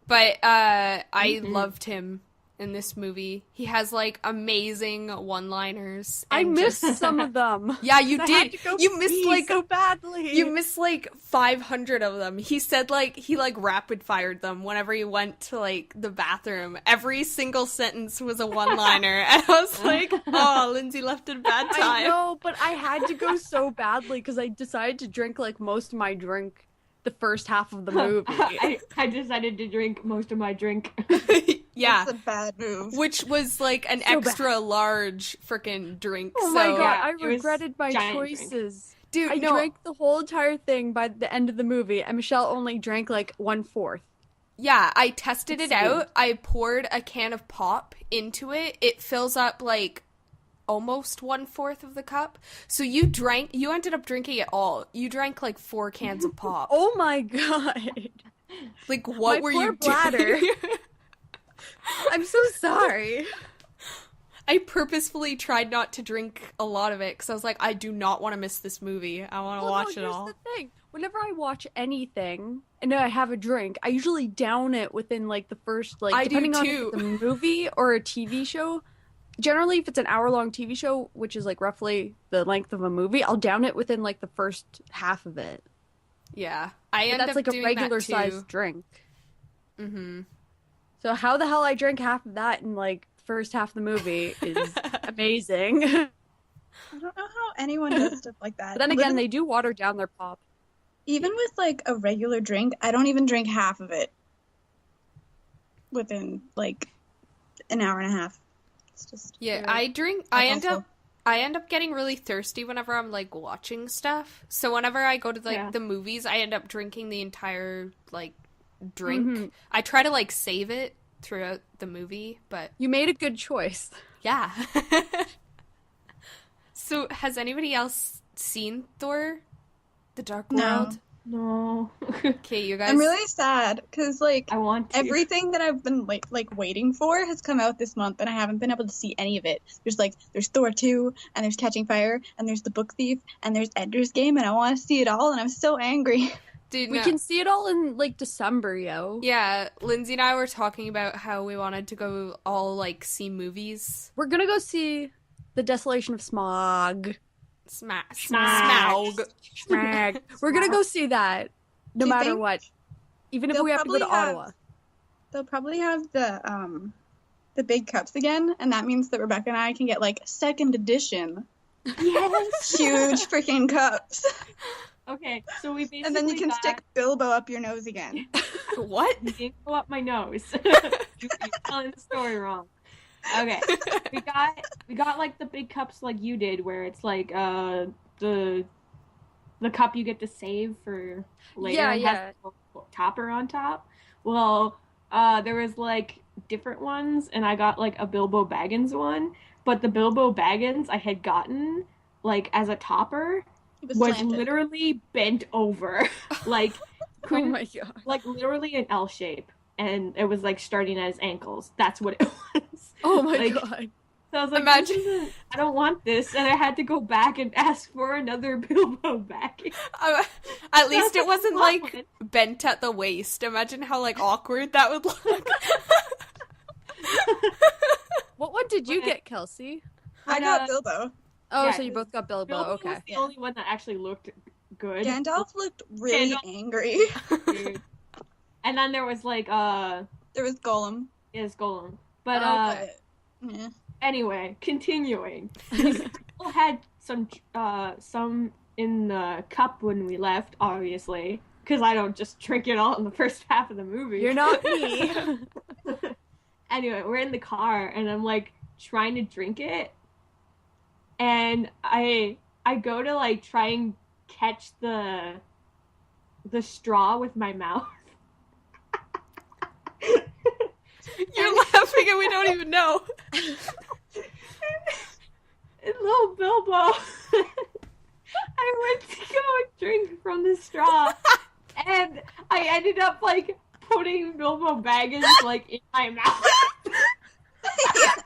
but I loved him in this movie. He has like amazing one-liners. I and missed just- some of them. Yeah, you I did. had to go You missed pee like so badly. You missed like 500 of them. He said like he like rapid fired them whenever he went to like the bathroom. Every single sentence was a one-liner. And I was like, oh, Lindsay left at a bad time. I know, but I had to go so badly because I decided to drink like most of my drink the first half of the movie. I decided to drink most of my drink. Yeah. That's a bad move. Which was like an So extra large freaking drink. Oh so my god, Yeah, I it was regretted my giant drink. choices. dude, I no, drank the whole entire thing by the end of the movie, and Michelle only drank like 1/4. yeah, I tested it It's out. I poured a can of pop into it. It fills up like almost 1/4 of the cup. So you ended up drinking it all. You drank like 4 cans of pop. Oh my god. Like what my were poor you bladder. doing? I'm so sorry. I purposefully tried not to drink a lot of it because I was like, I do not want to miss this movie. I want to watch it all. Here's the thing. Whenever I watch anything and I have a drink, I usually down it within like the first, like, depending on if it's a movie or a TV show. Generally, if it's an hour-long TV show, which is like roughly the length of a movie, I'll down it within like the first half of it. Yeah, that's like a regular sized drink. Mm-hmm. So how the hell I drank half of that in like first half of the movie is amazing. I don't know how anyone does stuff like that. But then again, they do water down their pop. Even with like a regular drink, I don't even drink half of it within like an hour and a half. It's just I end up getting really thirsty whenever I'm like watching stuff. So whenever I go to like the movies, I end up drinking the entire like drink. Mm-hmm. I try to like save it throughout the movie, but you made a good choice. Yeah. So has anybody else seen Thor: The Dark World? No. Okay, you guys. I'm really sad because like I want to. Everything that I've been like waiting for has come out this month, and I haven't been able to see any of it. There's Thor 2, and there's Catching Fire, and there's The Book Thief, and there's Ender's Game, and I want to see it all, and I'm so angry. Dude, we can see it all in like December, yo. Yeah, Lindsay and I were talking about how we wanted to go all like see movies. We're gonna go see The Desolation of Smog. Smog. We're gonna go see that, no matter what. Even if we have to go to Ottawa. They'll probably have the big cups again, and that means that Rebecca and I can get like second edition. Yes, huge freaking cups. Okay, so we basically and then you can stick Bilbo up your nose again. What? You didn't go up my nose. You're telling the story wrong. Okay, we got like the big cups like you did, where it's like the cup you get to save for later. Yeah, and has the topper on top. Well, there was like different ones, and I got like a Bilbo Baggins one, but the Bilbo Baggins I had gotten like as a topper was literally bent over, like oh my god, like literally an L shape. And it was like starting at his ankles. That's what it was. Oh my god. So I was like, I don't want this. And I had to go back and ask for another Bilbo bag. At least it wasn't like bent at the waist. Imagine how like awkward that would look. What one did you get, Kelsey? I got Bilbo. Oh, yeah, so you both got Bilbo. Bilbo okay. was the only one that actually looked good. Gandalf looked really angry. Dude. And then there was like there was Gollum. Is Gollum. But anyway, continuing. We still had some in the cup when we left, obviously, because I don't just drink it all in the first half of the movie. You're not me. Anyway, we're in the car and I'm like trying to drink it, and I go to like try and catch the straw with my mouth. You're laughing and we don't even know. And little Bilbo, I went to go and drink from the straw, and I ended up like putting Bilbo Baggins like in my mouth. And I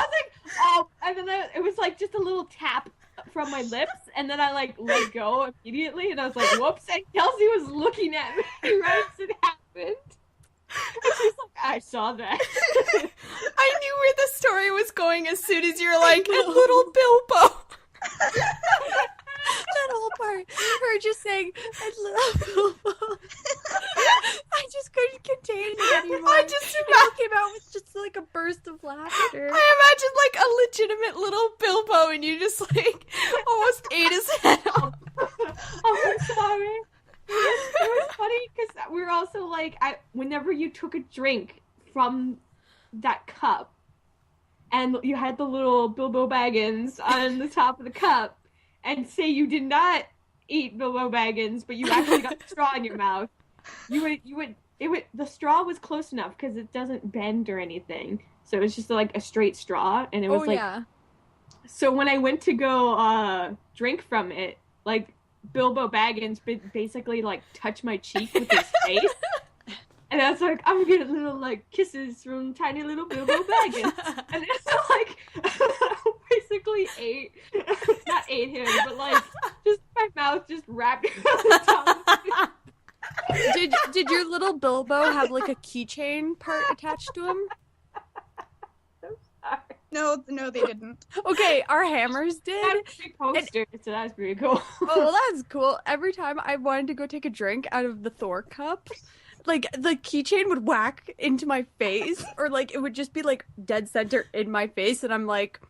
was like, oh, and then it was like just a little tap from my lips, and then I like let go immediately, and I was like, whoops, and Kelsey was looking at me right as it happened. And she's like, I saw that. I knew where the story was going as soon as you're like, and little Bilbo. That whole part, her just saying, and little Bilbo. I just couldn't contain it anymore. I just came out with just like a burst of laughter. I imagine like a legitimate little Bilbo, and you just like almost ate his head off. Oh, I'm sorry. It was funny because we were also like, whenever you took a drink from that cup and you had the little Bilbo Baggins on the top of the cup, and say you did not eat Bilbo Baggins, but you actually got the straw in your mouth, the straw was close enough because it doesn't bend or anything, so it was just like a straight straw, and it was so when I went to go drink from it, like Bilbo Baggins basically like touched my cheek with his face, And I was like, I'm gonna get little like kisses from tiny little Bilbo Baggins. And it's like basically not ate him, but like just my mouth just wrapped around the tongue. Did your little Bilbo have like a keychain part attached to him? I'm sorry. No, they didn't. Okay, our hammers did. I have a big poster, so that's pretty cool. Oh, well, that's cool. Every time I wanted to go take a drink out of the Thor cup, like the keychain would whack into my face, or like it would just be like dead center in my face, and I'm like,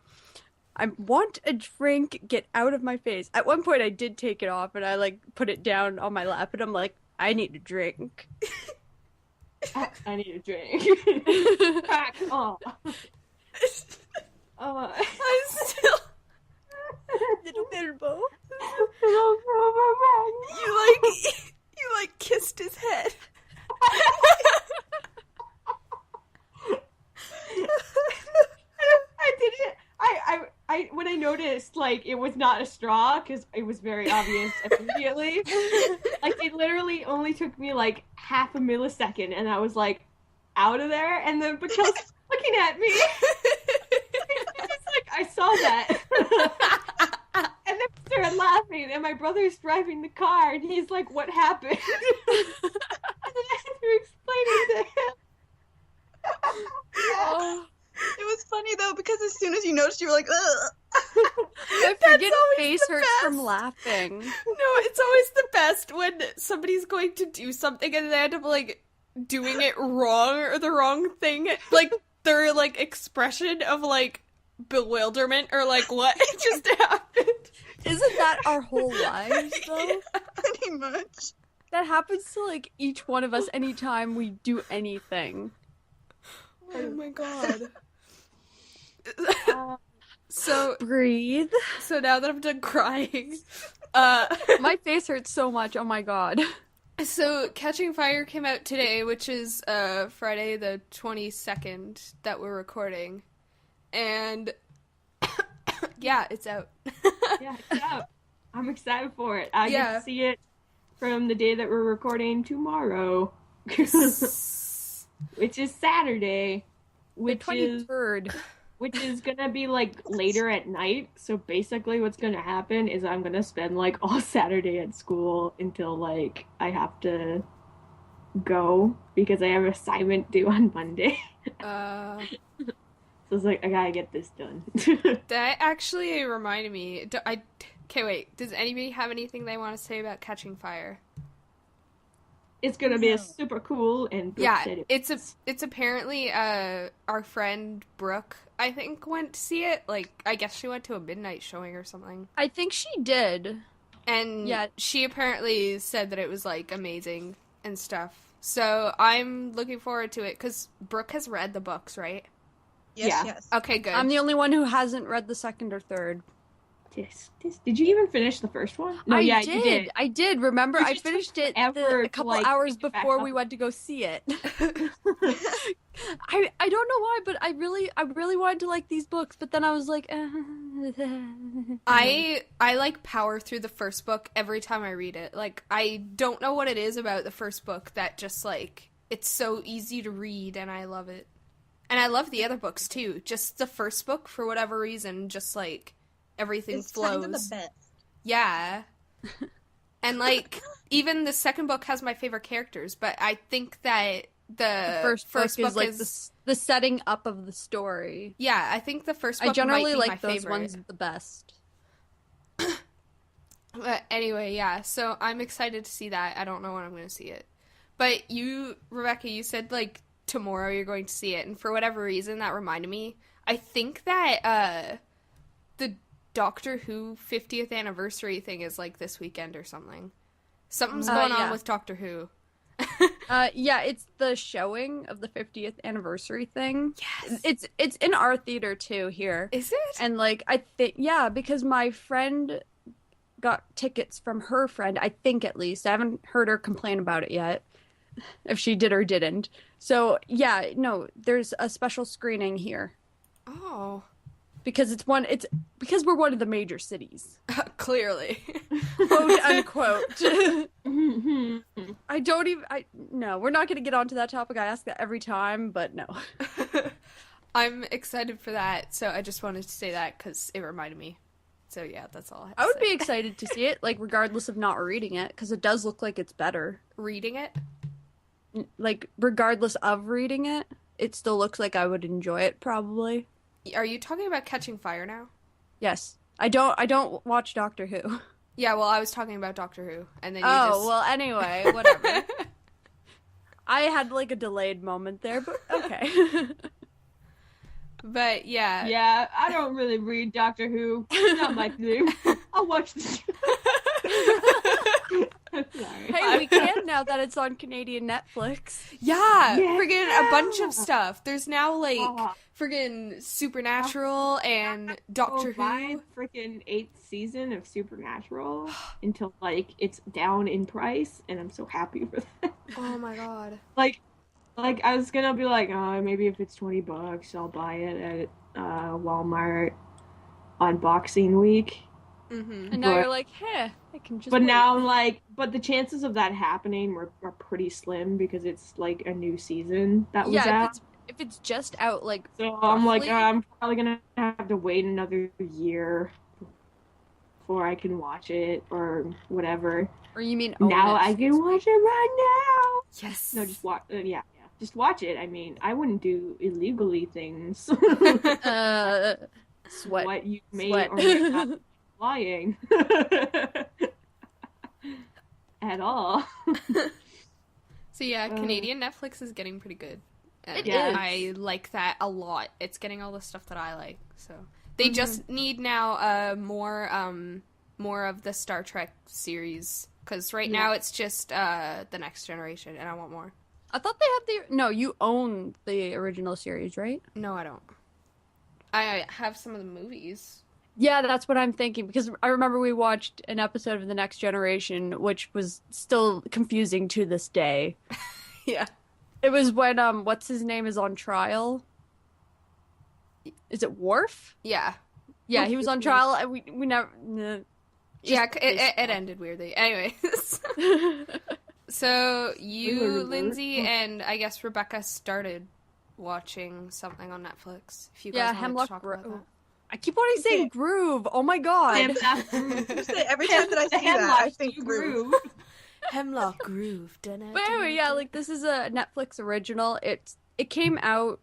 I want a drink, get out of my face. At one point I did take it off and I like put it down on my lap and I'm like, I need a drink. I need a drink. Crack on. I'm still Little Bilbo. you like kissed his head. I didn't. I when I noticed like it was not a straw because it was very obvious immediately. Like it literally only took me like half a millisecond, and I was like out of there. And then because looking at me, it's like I saw that, and then I started laughing. And my brother's driving the car, and he's like, "What happened?" And then I had to explain it to him. Oh. It was funny though because as soon as you noticed, you were like, ugh. My freaking face hurts from laughing. No, it's always the best when somebody's going to do something and they end up like doing it wrong or the wrong thing. Like their like expression of like bewilderment or like what just happened. Isn't that our whole lives though? Yeah. Pretty much. That happens to like each one of us anytime we do anything. Oh my god. So breathe. So now that I'm done crying, my face hurts so much. Oh my god. So Catching Fire came out today, which is Friday the 22nd that we're recording, and yeah, it's out. Yeah, it's out. I'm excited for it. I get Yeah. to see it from the day that we're recording tomorrow, which is Saturday, The 23rd. which is gonna be like later at night. So basically what's gonna happen is I'm gonna spend like all Saturday at school until like I have to go because I have an assignment due on Monday. So it's like I gotta get this done. That actually reminded me. Okay, wait. Does anybody have anything they want to say about Catching Fire? It's gonna be a super cool and Brooke Yeah, said it's apparently our friend Brooke, I think, went to see it. Like, I guess she went to a midnight showing or something. I think she did. And yeah, she apparently said that it was like amazing and stuff. So I'm looking forward to it because Brooke has read the books, right? Yes. Okay, good. I'm the only one who hasn't read the second or third. Did you even finish the first one? No, You did. I did. Remember, It I just finished took it forever a to, couple like, hours pick it back before up. we went to go see it. I don't know why, but I really wanted to like these books, but then I was like, I like power through the first book every time I read it. Like, I don't know what it is about the first book that just like it's so easy to read, and I love it. And I love the other books too. Just the first book, for whatever reason, just like everything flows. Kind of the best. Yeah. And like even the second book has my favorite characters, but I think that the first book is like is the setting up of the story. Yeah, I think the first book I generally might be like my those favorite. ones the best. But anyway, yeah, so I'm excited to see that. I don't know when I'm going to see it. But you, Rebecca, you said like tomorrow you're going to see it, and for whatever reason that reminded me. I think that the Doctor Who 50th anniversary thing is like this weekend or something. Something's going on with Doctor Who. Yeah, it's the showing of the 50th anniversary thing. Yes. It's in our theater too here. Is it? And like I think because my friend got tickets from her friend, I think at least. I haven't heard her complain about it yet. If she did or didn't. So, yeah, no, there's a special screening here. Oh. because it's because we're one of the major cities. Clearly. Quote unquote. No, we're not going to get onto that topic. I ask that every time, but no. I'm excited for that, so I just wanted to say that because it reminded me. So yeah, that's all I have to I would say. be excited to see it, like, regardless of not reading it, because it does look like it's better. Reading it? Like, regardless of reading it, it still looks like I would enjoy it, probably. Are you talking about Catching Fire now? Yes. I don't watch Doctor Who. Yeah, well, I was talking about Doctor Who, and then you well, anyway, whatever. I had, like, a delayed moment there, but okay. But, yeah. Yeah, I don't really read Doctor Who. It's not my thing. I'll watch the Sorry. Hey, we can now that it's on Canadian Netflix. Yeah, friggin' a bunch of stuff. There's now, like, friggin' Supernatural and Doctor Buy Who. freaking 8th season of Supernatural until, like, it's down in price, and I'm so happy for that. Oh my god. Like, I was gonna be like, oh, maybe if it's $20, I'll buy it at Walmart on Boxing Week. Mm-hmm. And now you're like, hey, I can just But wait. now I'm like, but the chances of that happening are pretty slim because it's, like, a new season that was out. If it's just out, like, So I'm like, roughly- I'm probably gonna have to wait another year before I can watch it or whatever. Or you mean Now I can watch it right now. Yes. No, just watch. Just watch it. I mean, I wouldn't do illegally things. sweat. What you may Sweat. or may not be lying at all. So yeah, Canadian Netflix is getting pretty good. It is. I like that a lot. It's getting all the stuff that I like. So they just need now more of the Star Trek series, because right now it's just the Next Generation, and I want more. I thought they had No, you own the original series, right? No, I don't. I have some of the movies. Yeah, that's what I'm thinking, because I remember we watched an episode of The Next Generation, which was still confusing to this day. Yeah. It was when, what's his name is on trial? Is it Worf? Yeah. Yeah, he was on trial, and we never... Yeah, it ended weirdly. Anyways. So you, Lindsay, and I guess Rebecca started watching something on Netflix. If you guys wanted Hemlock to talk about that. I keep wanting to say Groove. Oh my god. Every time that I see that, I think Groove. Hemlock Groove. But anyway, yeah, like, this is a Netflix original. It came out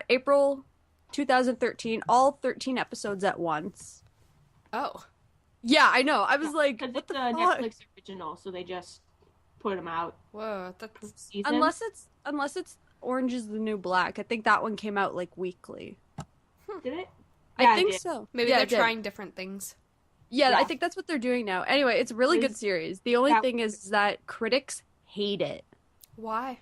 April 2013, all 13 episodes at once. Oh. Yeah, I know. I was like, Because what it's the a fuck? Netflix original, so they just put them out. Whoa, that's... Season. Unless it's Orange is the New Black. I think that one came out, like, weekly. Did it? I Yeah, it think did. so. Maybe Yeah, they're it did. trying different things. Yeah, Yeah. I think that's what they're doing now. Anyway, it's a really good series. The only thing is that critics hate it. Why?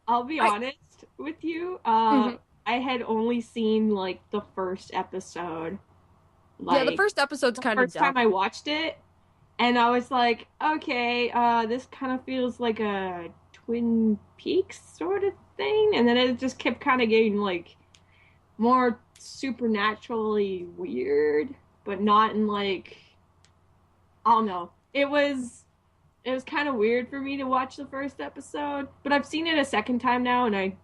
I'll be honest with you. Mhm. I had only seen, like, the first episode. Yeah, the first episode's kind of first time I watched it, and I was like, okay, this kind of feels like a Twin Peaks sort of thing, and then it just kept kind of getting, like, more supernaturally weird, but not in, like, I don't know. It was kind of weird for me to watch the first episode, but I've seen it a second time now, and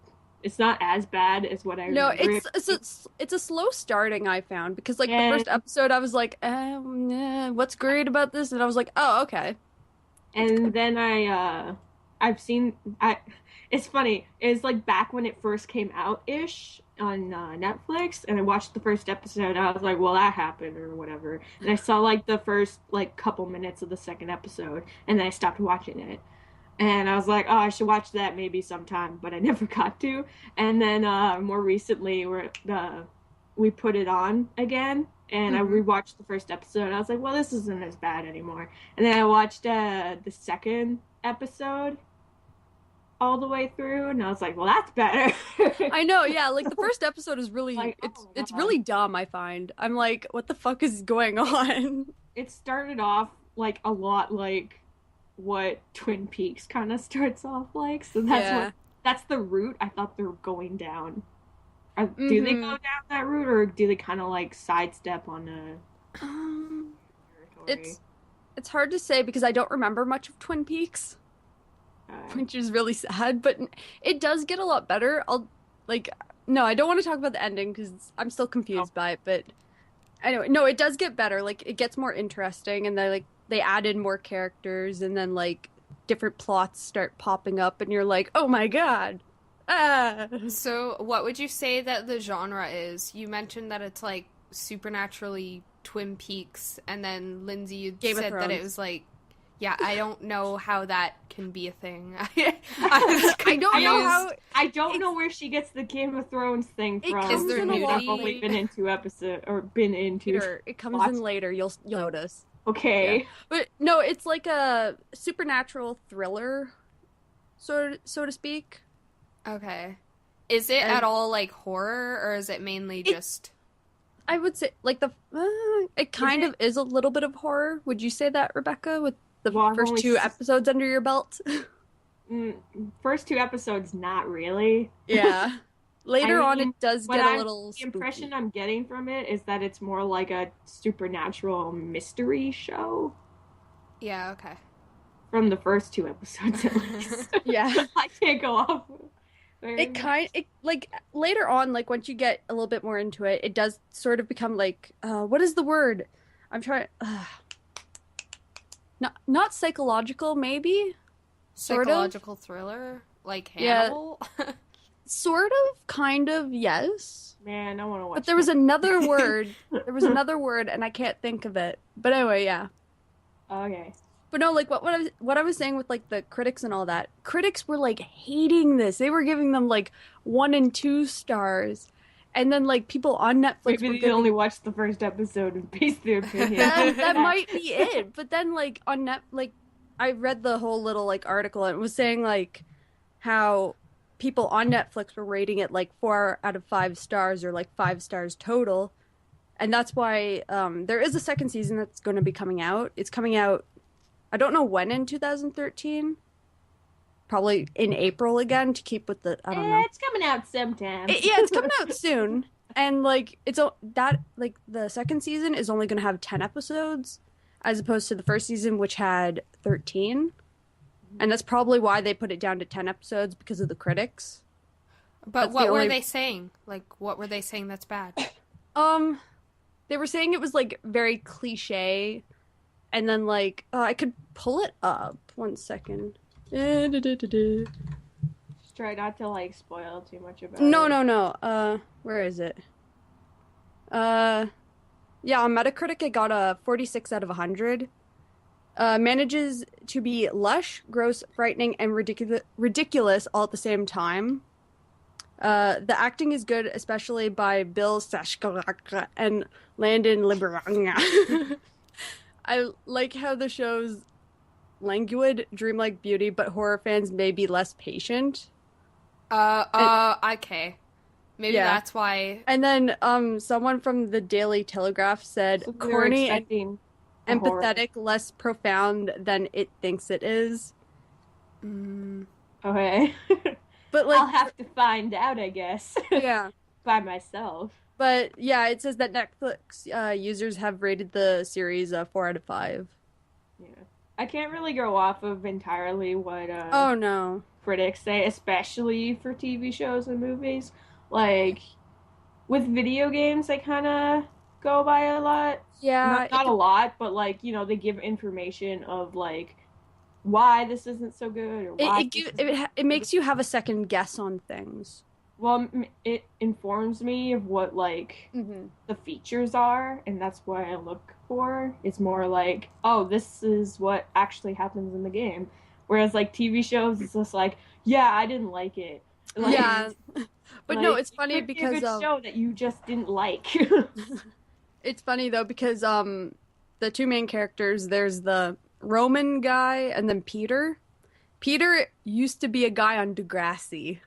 it's not as bad as what I remember. It's a slow starting, I found, because, like, the first episode I was like, what's great about this? And I was like, oh, okay. And then it's funny, it's like back when it first came out-ish on Netflix, and I watched the first episode, and I was like, well, that happened, or whatever. And I saw, like, the first, like, couple minutes of the second episode, and then I stopped watching it. And I was like, oh, I should watch that maybe sometime, but I never got to. And then more recently, we put it on again, and I rewatched the first episode. I was like, well, this isn't as bad anymore. And then I watched the second episode all the way through, and I was like, well, that's better. I know, yeah, like, the first episode is really, Like, it's God. really dumb, I find. I'm like, what the fuck is going on? It started off, like, a lot like what Twin Peaks kind of starts off like, so that's the route I thought they were going down Do they go down that route, or do they kind of like sidestep on a territory? It's hard to say because I don't remember much of Twin Peaks, which is really sad. But it does get a lot better. No, I don't want to talk about the ending because I'm still confused by it. But anyway, no, it does get better. Like it gets more interesting, and they added more characters, and then like different plots start popping up, and you're like, oh my god. So, what would you say that the genre is? You mentioned that it's like supernaturally Twin Peaks, and then Lindsay, you said that it was like, yeah, I don't know how that can be a thing. I don't know where she gets the Game of Thrones thing from. Is there nudity? I've only been in 2 episodes, or been into. It comes in later. You'll notice. Okay, yeah. But no, it's like a supernatural thriller, so to speak. Okay. Is it at all like horror, or is it mainly just... I would say like it kind of is a little bit of horror. Would you say that, Rebecca, with the first 2 episodes under your belt? First 2 episodes, not really. Yeah. Later on, it does get a little spooky. The impression I'm getting from it is that it's more like a supernatural mystery show. Yeah, okay. From the first 2 episodes, at least. Yeah. I can't go off. It like later on, like once you get a little bit more into it, it does sort of become like what is the word? I'm trying. Not psychological, maybe. Psychological thriller, like Hannibal. Yeah. Sort of, kind of, yes. Man, I want to watch. But there was another word. There was another word, and I can't think of it. But anyway, yeah. Okay. But no, like what I was saying with like the critics and all that. Critics were like hating this. They were giving them like 1 and 2 stars, and then like people on Netflix. Maybe they only watched the first episode and based their opinion. that might be it. But then like on I read the whole little like article, and it was saying like how people on Netflix were rating it like 4 out of 5 stars, or like 5 stars total, and that's why there is a second season that's going to be coming out. It's coming out. I don't know when in 2013. Probably in April again to keep with the. I don't know. It's coming out sometime. It's coming out soon, and like the second season is only going to have 10 episodes, as opposed to the first season, which had 13, and that's probably why they put it down to 10 episodes because of the critics. But what were they saying? Like, what were they saying that's bad? They were saying it was like very cliche. And then, like, I could pull it up. 1 second. Just try not to, like, spoil too much about it. No. Where is it? Yeah, on Metacritic, it got a 46 out of 100. Manages to be lush, gross, frightening, and ridiculous all at the same time. The acting is good, especially by Bill Skarsgård and Landon Liberanga. I like how the show's languid, dreamlike beauty, but horror fans may be less patient. Okay. Maybe that's why. And then, someone from the Daily Telegraph said, corny and empathetic, less profound than it thinks it is. Okay. But, like, I'll have to find out, I guess. Yeah. By myself. But, yeah, it says that Netflix users have rated the series 4 out of 5. Yeah. I can't really go off of entirely what oh, no. critics say, especially for TV shows and movies. Like, with video games, they kind of go by a lot. Yeah. Not a lot, but, like, you know, they give information of, like, why this isn't so good, or why it makes you have a second guess on things. Well, it informs me of what, like, the features are, and that's what I look for. It's more like, oh, this is what actually happens in the game. Whereas, like, TV shows, it's just like, yeah, I didn't like it. Like, yeah. But like, no, it's funny because... It's a good show that you just didn't like. It's funny, though, because the 2 main characters, there's the Roman guy and then Peter. Peter used to be a guy on Degrassi.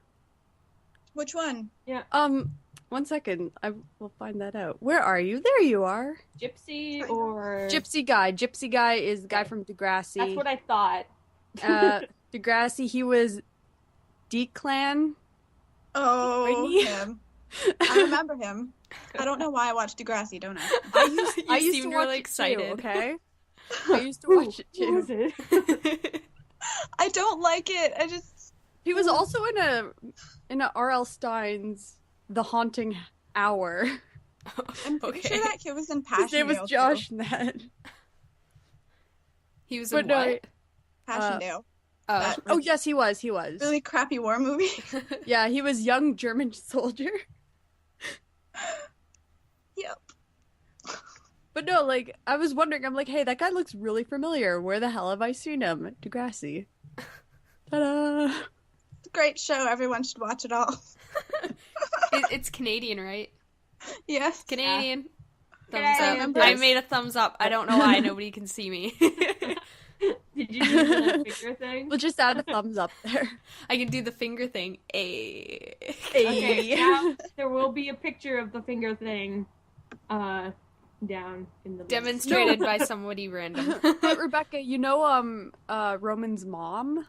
Which one? Yeah. 1 second. I will find that out. Where are you? There you are. Gypsy or... Gypsy guy. Gypsy guy is the guy from Degrassi. That's what I thought. Degrassi, he was D-Clan. Oh, him. I remember him. I don't know why I watched Degrassi, don't I? I used seemed to watch really it excited. too, okay? I used to watch it Who was too. it? I don't like it. I just He was also in a R.L. Stein's The Haunting Hour. I'm pretty sure that kid was in His name was Passchendaele Josh too. Ned. He was But in no, what? Passchendaele. Oh, That Oh yes, he was. He was. really crappy war movie. Yeah, he was young German soldier. Yep. But no, like I was wondering, I'm like, hey, that guy looks really familiar. Where the hell have I seen him? Degrassi. Ta-da! It's a great show. Everyone should watch it all. it's Canadian, right? Yes. Canadian. Yeah. Thumbs Remember up. I us? made a thumbs up. I don't know why nobody can see me. Did you do the little finger thing? We'll just add a thumbs up there. I can do the finger thing. A. Okay, now there will be a picture of the finger thing down in the list. Demonstrated by somebody random. But Rebecca, you know Roman's mom?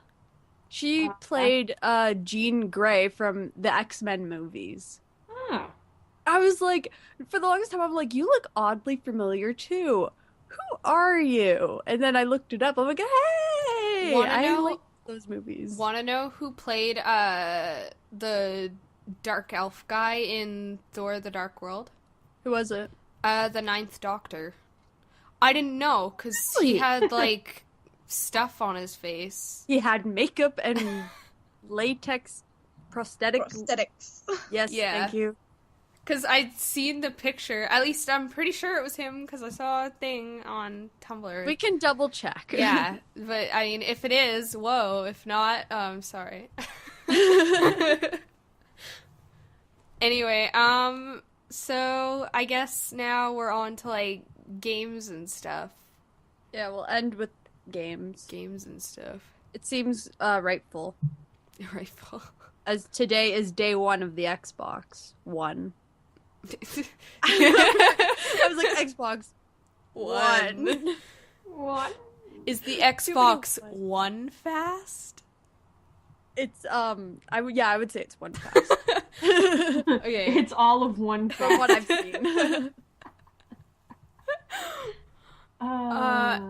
She Uh, played Jean Grey from the X-Men movies. Oh. I was like, for the longest time, I'm like, you look oddly familiar too. Who are you? And then I looked it up. I'm like, hey, Wanna I know- like those movies. Want to know who played the dark elf guy in Thor: The Dark World? Who was it? The Ninth Doctor. I didn't know because Really? he had like stuff on his face. He had makeup and latex prosthetics. Yes, Yeah. thank you. Because I'd seen the picture. At least I'm pretty sure it was him because I saw a thing on Tumblr. We can double check. Yeah, but I mean, if it is, whoa. If not, sorry. Anyway, so I guess now we're on to like games and stuff. Yeah, we'll end with games. Games and stuff. It seems rightful, Rifle. as today is day one of the Xbox One. I was like, Xbox One. What? Is the Xbox One fast? It's I would say it's one fast Okay. It's all of one from what I've seen.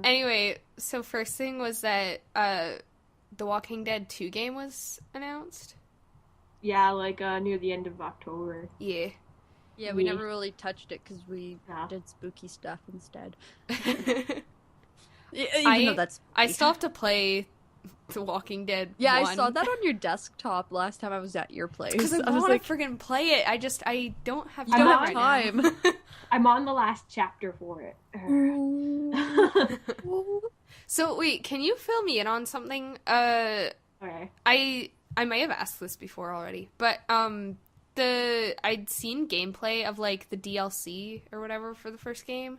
Anyway, so first thing was that The Walking Dead 2 game was announced. Yeah, like near the end of October. Yeah. Yeah, we Yeah. never really touched it because we Yeah. did spooky stuff instead. I Even though that's still have to play The Walking Dead. yeah, 1. I saw that on your desktop last time I was at your place. Because I was want like, to friggin' play it. I don't have you time don't right have now. time. I'm on the last chapter for it. So wait, can you fill me in on something? Okay. I may have asked this before already, but I'd seen gameplay of like the DLC or whatever for the first game,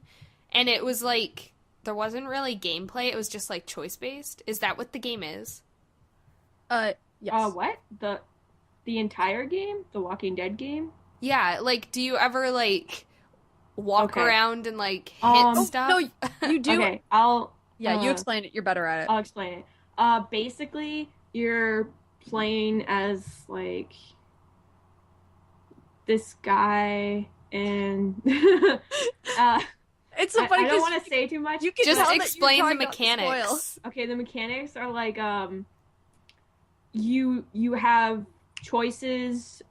and it was like there wasn't really gameplay, it was just like choice based. Is that what the game is? Yes. What? The entire game? The Walking Dead game? Yeah, like do you ever like walk Okay. around and like hit Oh, stuff? No, you do. Okay, I'll Yeah, you uh, explain it. You're better at it. I'll explain it. Basically, you're playing as like this guy, and It's so I funny don't because want to say too much. you can Just tell that you're explain the trying not to spoil. mechanics. Okay, the mechanics are like you have choices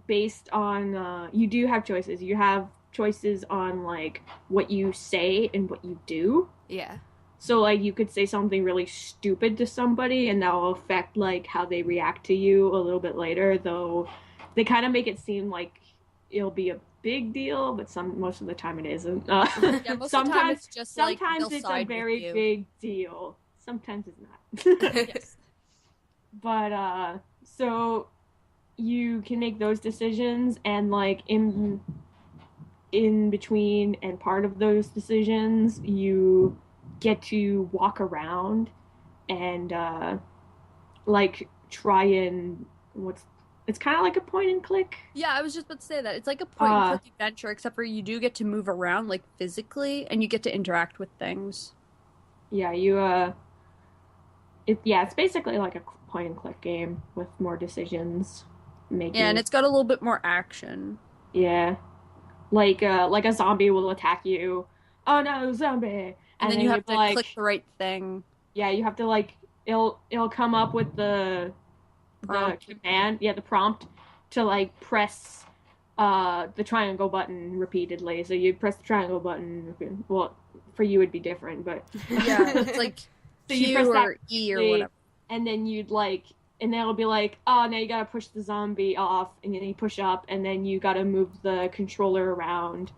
based on you do have choices. You have choices on like what you say and what you do. Yeah. So like you could say something really stupid to somebody and that will affect like how they react to you a little bit later, though they kind of make it seem like it'll be a big deal, but most of the time it isn't. Yeah, most of the time sometimes it's just like sometimes they'll it's a side with very you. big deal. Sometimes it's not. Yes. But so you can make those decisions, and like in between and part of those decisions you get to walk around and like try and it's kind of like a point and click. Yeah, I was just about to say that. It's like a point and click adventure, except for you do get to move around like physically and you get to interact with things. Yeah, it's basically like a point and click game with more decisions. make Yeah, you... and it's got a little bit more action. Yeah. Like a zombie will attack you. Oh no, zombie! And then you have be to like, click the right thing. yeah, you have to like it'll come up with the Prompt. command, yeah, the prompt to like press the triangle button repeatedly. So you press the triangle button. Well, for you it'd be different, but Yeah, it's like so Q you press that or E or repeatedly, whatever. and then you'd like, and then it'll be like, oh, now you gotta push the zombie off, and then you push up, and then you gotta move the controller around,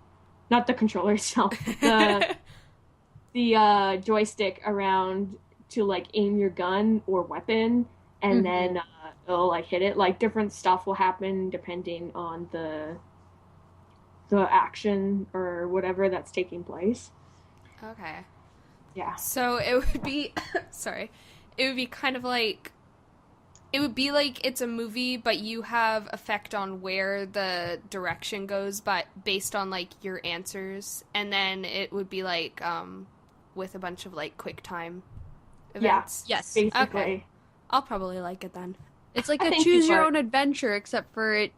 not the controller itself, the joystick around to like aim your gun or weapon, and then it'll like hit it. Like different stuff will happen depending on the action or whatever that's taking place. Okay. Yeah. So it would be, sorry, it would be kind of like, it would be like it's a movie, but you have effect on where the direction goes, but based on like your answers, and then it would be like with a bunch of like quick time events. Yeah. Yes. Basically. Okay. I'll probably like it then. It's like I a think choose you your are. own adventure, except for it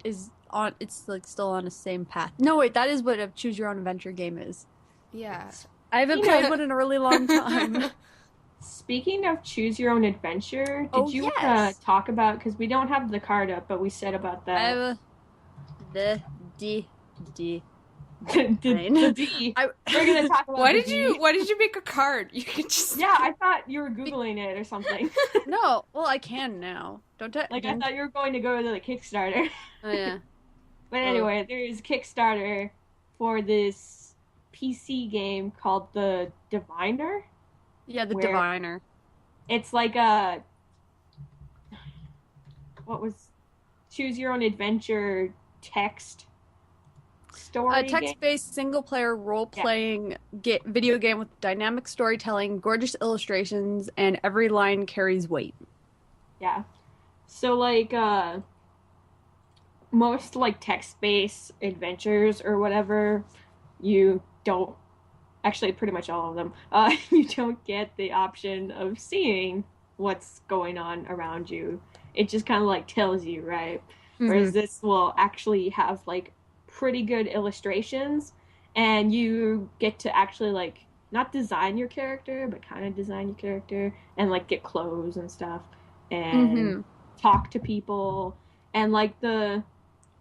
is on. It's like still on the same path. No, wait, that is what a choose your own adventure game is. Yeah. I haven't You know- played one in a really long time. Speaking of choose your own adventure, did Oh, you yes. talk about, because we don't have the card up, but we said about I that. have a the D. the D. I, We're gonna talk about Why the did D. you make a card? You could just Yeah, I thought you were Googling it or something. No, well, I can now. Don't I? Like, I thought you were going to go to the Kickstarter. Oh yeah. But anyway, there is Kickstarter for this PC game called The Diviner. Yeah, the Where- Diviner. It's like a... What was... Choose your own adventure text story A text-based single-player role-playing video game with dynamic storytelling, gorgeous illustrations, and every line carries weight. Yeah. So, like, most, like, text-based adventures or whatever, you don't... Actually, pretty much all of them. You don't get the option of seeing what's going on around you. It just kind of, like, tells you, right? Whereas this will actually have, like, pretty good illustrations, and you get to actually, like, not design your character, but kind of design your character, and, like, get clothes and stuff, and talk to people, and, like,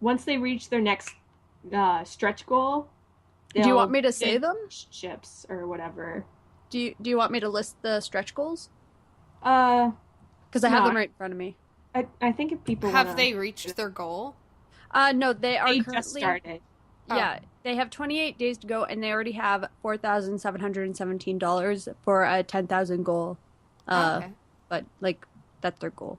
once they reach their next stretch goal, Do you want me to say them? Ships or whatever. Do you want me to list the stretch goals? Because Because I have them right in front of me. I think if people have wanna, they reached their goal? No, they are they currently... just started. Yeah, they have 28 days to go, and they already have $4,717 for a 10,000 goal. Okay. But like that's their goal.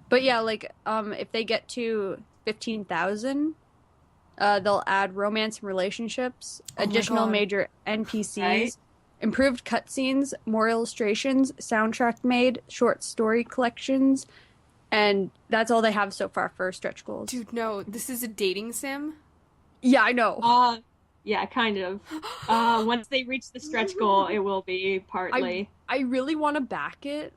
But yeah, like if they get to 15,000, they'll add romance and relationships, Oh my additional God. major NPCs, Right. improved cutscenes, more illustrations, soundtrack made, short story collections, and that's all they have so far for stretch goals. Dude, no, this is a dating sim? Yeah, I know. Yeah, kind of. Once they reach the stretch goal, it will be partly. I really want to back it.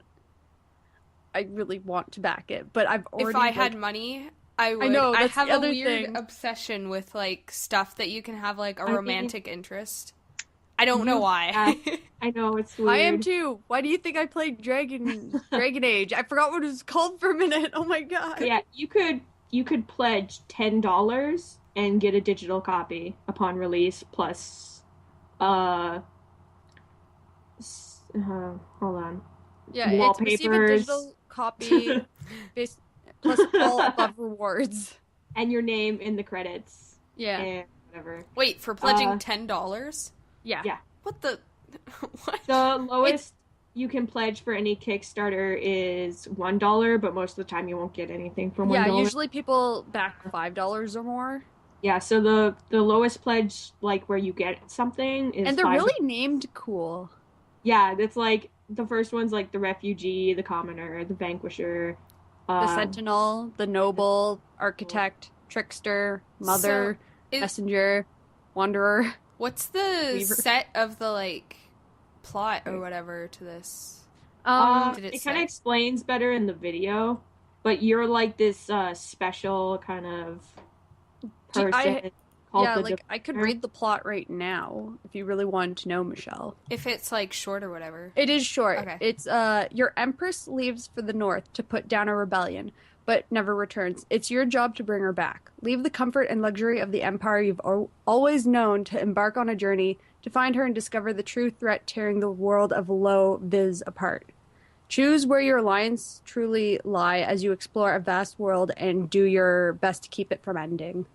I really want to back it, but I've already. If I had money, I would. know, I that's have the a other weird thing. obsession with like stuff that you can have like a I mean- romantic interest. I don't know why. I know it's weird. I am too. Why do you think I played Dragon Age? I forgot what it was called for a minute. Oh my god. Yeah, you could pledge $10 and get a digital copy upon release plus hold on. Yeah, it's receive a wallpapers. digital copy plus all above rewards. And your name in the credits Yeah. and whatever. Wait, for pledging $10? Yeah. Yeah. What the? What? The lowest you can pledge for any Kickstarter is $1, but most of the time you won't get anything from $1. Yeah, usually people back $5 or more. Yeah, so the lowest pledge, like where you get something, is And they're $5. really named cool. Yeah, it's like the first one's like the refugee, the commoner, the vanquisher, The Sentinel, the Noble, Architect, Trickster, Mother, Is- Messenger, Wanderer. What's the Weaver. set of the like plot or whatever to this? Um, Did it it kind say? of explains better in the video. but you're like this special kind of person called Yeah, the like I could Defender. read the plot right now if you really wanted to know, Michelle. If it's like short or whatever. It is short. Okay. It's your empress leaves for the north to put down a rebellion, but never returns. It's your job to bring her back. Leave the comfort and luxury of the empire you've always known to embark on a journey to find her and discover the true threat tearing the world of Low Viz apart. Choose where your alliance truly lie as you explore a vast world and do your best to keep it from ending.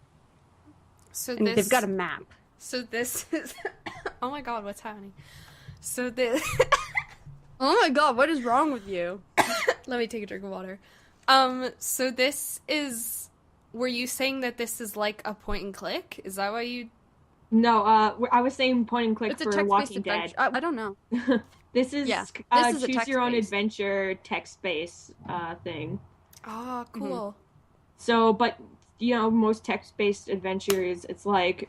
So And this, they've got a map. So this is... Oh my god, what's happening? So this... Oh my god, what is wrong with you? Let me take a drink of water. So this is... Were you saying that this is like a point and click? Is that why you... No, I was saying point and click It's a for text-based Walking adventure. Dead. I don't know. This is Yeah, this is a choose your own text-based. adventure text-based thing. Oh, cool. So, but you know, most text-based adventures, it's like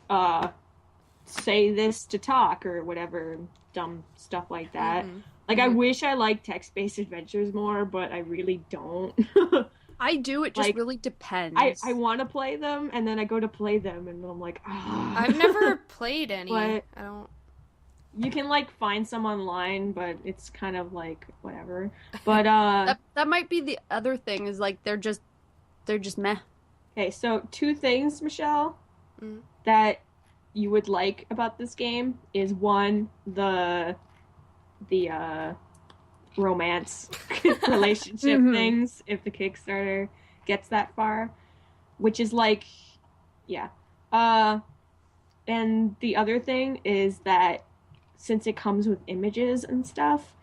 say this to talk or whatever dumb stuff like that. Like I wish I liked text-based adventures more, but I really don't. I do, it just Like, really depends. I want to play them, and then I go to play them, and I'm like, ah. I've never played any. But- I don't... You can like find some online, but it's kind of like whatever. But that might be the other thing, is like they're just meh. okay, so two things, Michelle, Mm. that you would like about this game is one, the romance relationship things, if the Kickstarter gets that far, which is like, yeah. And the other thing is that since it comes with images and stuff,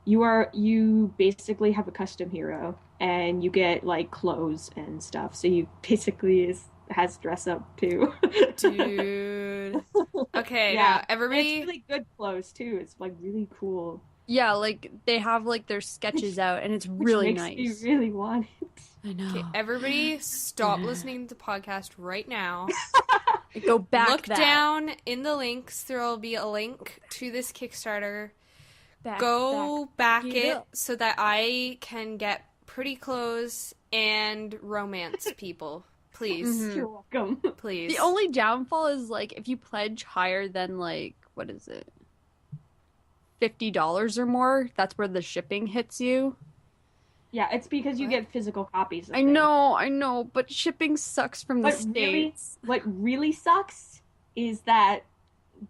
you basically have a custom hero and you get like clothes and stuff. So you basically has dress up too. Dude. Okay, Yeah. now And everybody... it's really good clothes too. It's like really cool. Yeah, like they have like their sketches out, and it's Which really makes nice. me really want it. I know. Okay, everybody stop listening to the podcast right now. Go back. Look down in the links. There will be a link to this Kickstarter. Go back it so that I can get pretty clothes and romance people. Please. You're welcome. Please. The only downfall is like if you pledge higher than like what is it, $50 or more, that's where the shipping hits you. Yeah, it's because you What? get physical copies of I things. know, but shipping sucks from the But really, States. what really sucks is that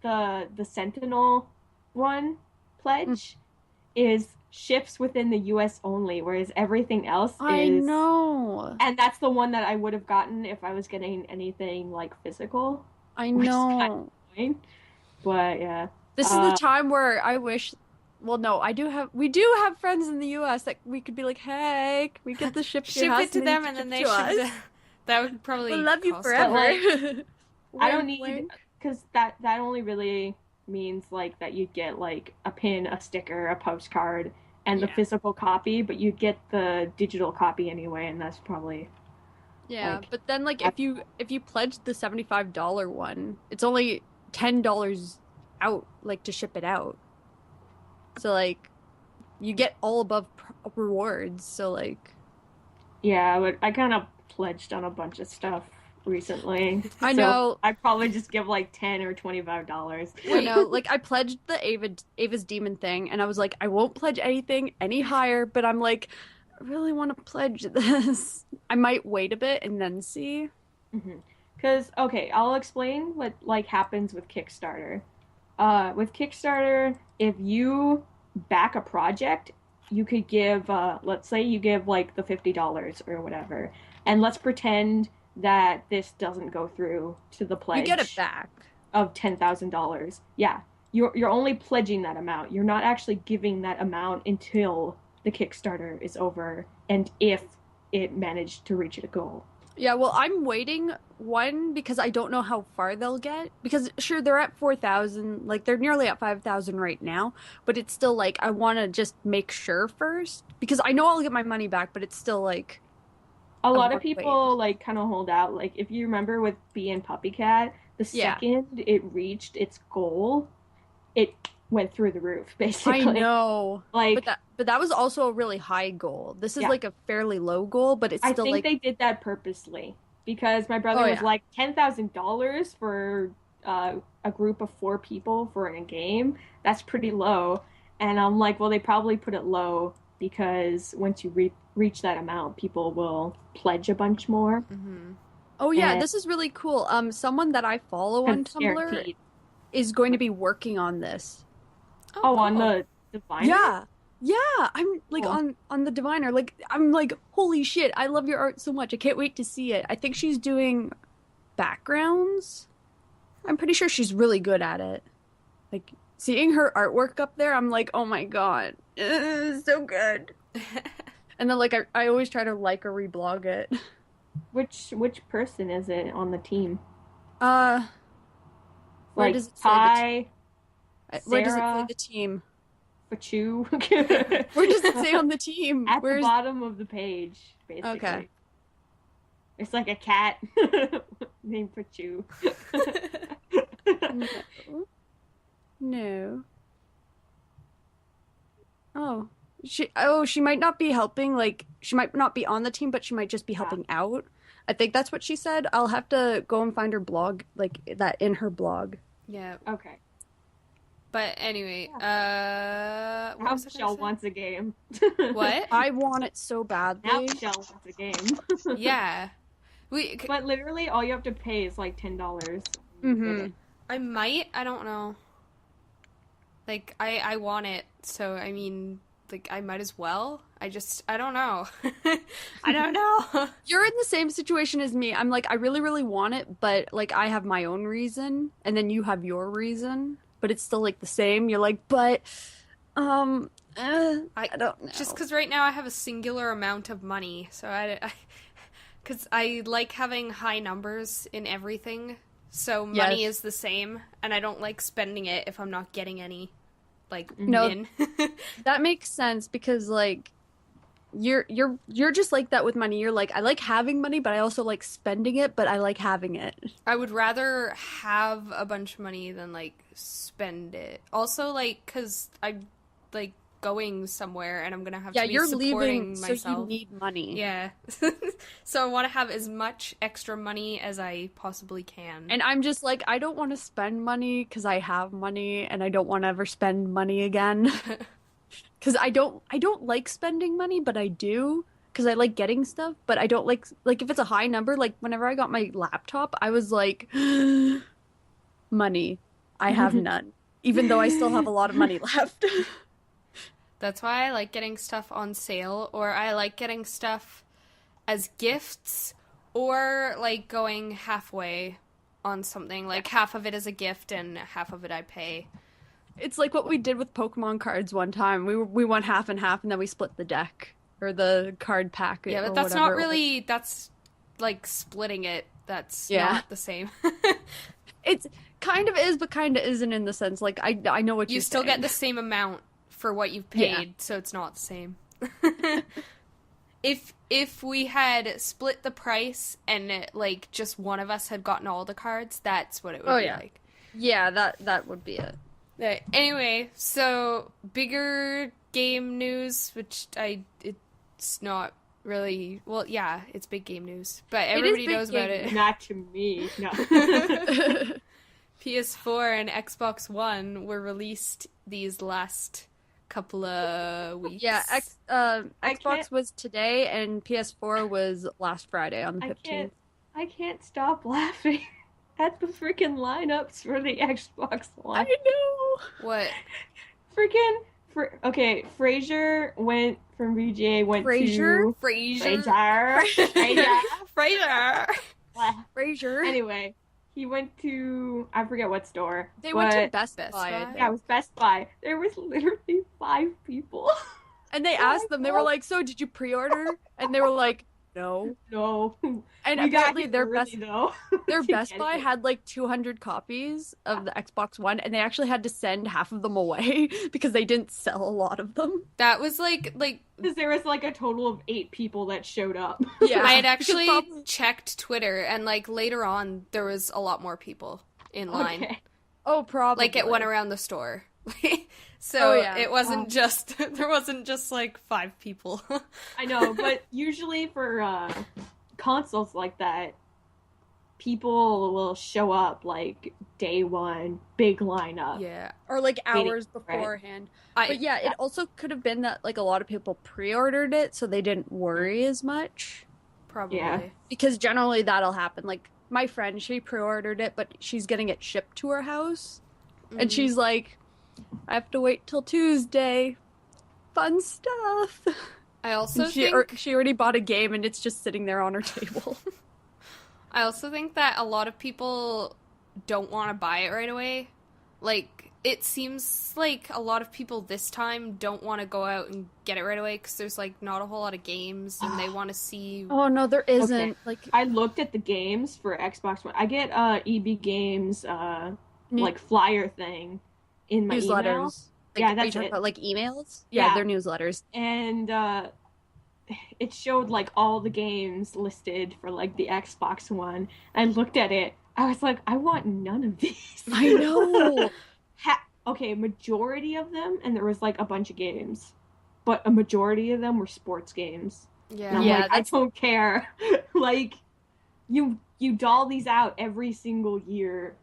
the Sentinel one pledge is ships within the US only, whereas everything else is... I know. And that's the one that I would have gotten if I was getting anything like physical. I Which is know. kind of annoying. But yeah. This is the time where I wish. Well, no, we do have friends in the U.S. that we could be like, hey, can we get the ship to your Ship house it to and them you and then ship they to ship us? it. That would probably We'll love you cost forever. I don't Wink, need... wink. Because that only really means like that you'd get like a pin, a sticker, a postcard, and the Yeah. physical copy, but you'd get the digital copy anyway, and that's probably... Yeah, Like, but then like if you pledge the $75 one, it's only $10 out like to ship it out. So like you get all above rewards. So like Yeah, but I kind of pledged on a bunch of stuff recently. I So know. I probably just give like $10 or $25. I know, like I pledged the Ava's Demon thing, and I was like, I won't pledge anything any higher, but I'm like, I really want to pledge this. I might wait a bit and then see. Because, okay, I'll explain what like happens with Kickstarter. With Kickstarter, if you back a project, you could give, let's say you give like the $50 or whatever, and let's pretend that this doesn't go through to the pledge. You get it back. Of $10,000. Yeah, you're only pledging that amount. You're not actually giving that amount until the Kickstarter is over, and if it managed to reach a goal. Yeah, well, I'm waiting because I don't know how far they'll get. Because sure, they're at 4,000, like they're nearly at 5,000 right now, but it's still like I want to just make sure first because I know I'll get my money back, but it's still like A lot of more people like kind of hold out. Like if you remember with Bee and Puppy Cat, the Yeah. second it reached its goal, it went through the roof basically. I know. Like But But that was also a really high goal. This is Yeah. like a fairly low goal, but it's I still think like they did that purposely because my brother Oh, was yeah. like $10,000 for a group of 4 people for a game. That's pretty low. And I'm like, well, they probably put it low because once you reach that amount, people will pledge a bunch more. Mm-hmm. Oh yeah, And this is really cool. Someone that I follow 'cause on it's Tumblr guaranteed. is going to be working on this. Oh, on cool. the Diviner? Yeah. Yeah, I'm like Cool. on the Diviner. Like I'm like, holy shit, I love your art so much. I can't wait to see it. I think she's doing backgrounds. I'm pretty sure she's really good at it. Like seeing her artwork up there, I'm like, oh my God, so good. And then like I always try to like or reblog it. Which person is it on the team? Where Like does it say Ty, where does it say Sarah, the team? Fachu? Where does it say on the team? At the Where's bottom of the page, basically. Okay. It's like a cat named Fachu. No. No. She might not be helping, like she might not be on the team, but she might just be helping out. I think that's what she said. I'll have to go and find her blog, like that in her blog. Yeah. Okay. But anyway, what Now was I gonna Michelle say? wants a game. What? I want it so Now badly. Michelle wants a game. Yeah. But literally all you have to pay is like $10. Mm-hmm. I might, I don't know. Like, I want it, so, I mean, like, I might as well. I don't know. I don't know. You're in the same situation as me. I'm like, I really, really want it, but like I have my own reason, and then you have your reason, but it's still like the same. You're like, but, I don't know. Just because right now I have a singular amount of money, so because I like having high numbers in everything, so money Yes. is the same, and I don't like spending it if I'm not getting any, like, No. in. That makes sense because like you're just like that with money. You're like, I like having money, but I also like spending it, but I like having it. I would rather have a bunch of money than, like, spend it. Also, like, because I'm, like, going somewhere and I'm gonna have Yeah, to be you're supporting leaving, so myself. you need money. Yeah. So I want to have as much extra money as I possibly can. And I'm just like, I don't want to spend money because I have money, and I don't want to ever spend money again. Because I don't like spending money, but I do because I like getting stuff. But I don't like if it's a high number. Like whenever I got my laptop, I was like, money. I have none, even though I still have a lot of money left. That's why I like getting stuff on sale, or I like getting stuff as gifts, or like going halfway on something. Like half of it is a gift and half of it I pay. It's like what we did with Pokemon cards one time. We went half and half, and then we split the deck or the card pack. Yeah, but or that's whatever not it was. really, that's like splitting it. That's Yeah. not the same. It's kind of is, but kind of isn't in the sense. Like I know what You you're still saying. get the same amount for what you've paid, Yeah. so it's not the same. If we had split the price and like just one of us had gotten all the cards, that's what it would Oh, be yeah. like. Yeah, that would be it. Anyway, so bigger game news, which it's not really, well, yeah, it's big game news, but everybody big knows about game it. Not to me. No. PS4 and Xbox One were released these last couple of weeks. Yeah, I Xbox can't- was today, and PS4 was last Friday on the 15th. I can't stop laughing at the freaking lineups for the Xbox One. know. What? Okay, Fraser went from VGA went Frasier? to Fraser. Fraser. Fraser. Frasier. Anyway, he went to I forget what store. They went to but- Best Best Buy, I Buy? think. Yeah, it was Best Buy. There was literally 5 people. And they Oh my asked them, they were God. like, so did you pre-order? And they were like, no. No. And We got apparently here their early, though. Their to Best get Buy it. had like 200 copies of the Xbox One, and they actually had to send half of them away because they didn't sell a lot of them. That was like Because there was like a total of 8 people that showed up. Yeah. I had because actually probably- checked Twitter, and like later on there was a lot more people in line. Okay. Oh, probably. Like it went around the store. So yeah. it wasn't just, there wasn't just like 5 people. I know, but usually for consoles like that, people will show up like day one, big lineup. Yeah. Or like Waiting hours for it. beforehand. But yeah, it also could have been that like a lot of people pre-ordered it so they didn't worry as much. Probably. Yeah. Because generally that'll happen. Like my friend, she pre-ordered it, but she's getting it shipped to her house. And she's like, I have to wait till Tuesday. Fun stuff. I also she already bought a game and it's just sitting there on her table. I also think that a lot of people don't want to buy it right away. Like, it seems like a lot of people this time don't want to go out and get it right away because there's, like, not a whole lot of games and they want to see... Oh, no, there isn't. Okay. Like, I looked at the games for Xbox One. I get EB Games, like, flyer thing in my email. newsletters. Like, Yeah, are you that's talking it. about, like, emails? Yeah. Yeah, they're newsletters. And it showed like all the games listed for like the Xbox One. I looked at it. I was like, I want none of these. I know. Okay, majority of them, and there was like a bunch of games, but a majority of them were sports games. Yeah. And I'm Yeah, like, I don't care. Like, you doll these out every single year.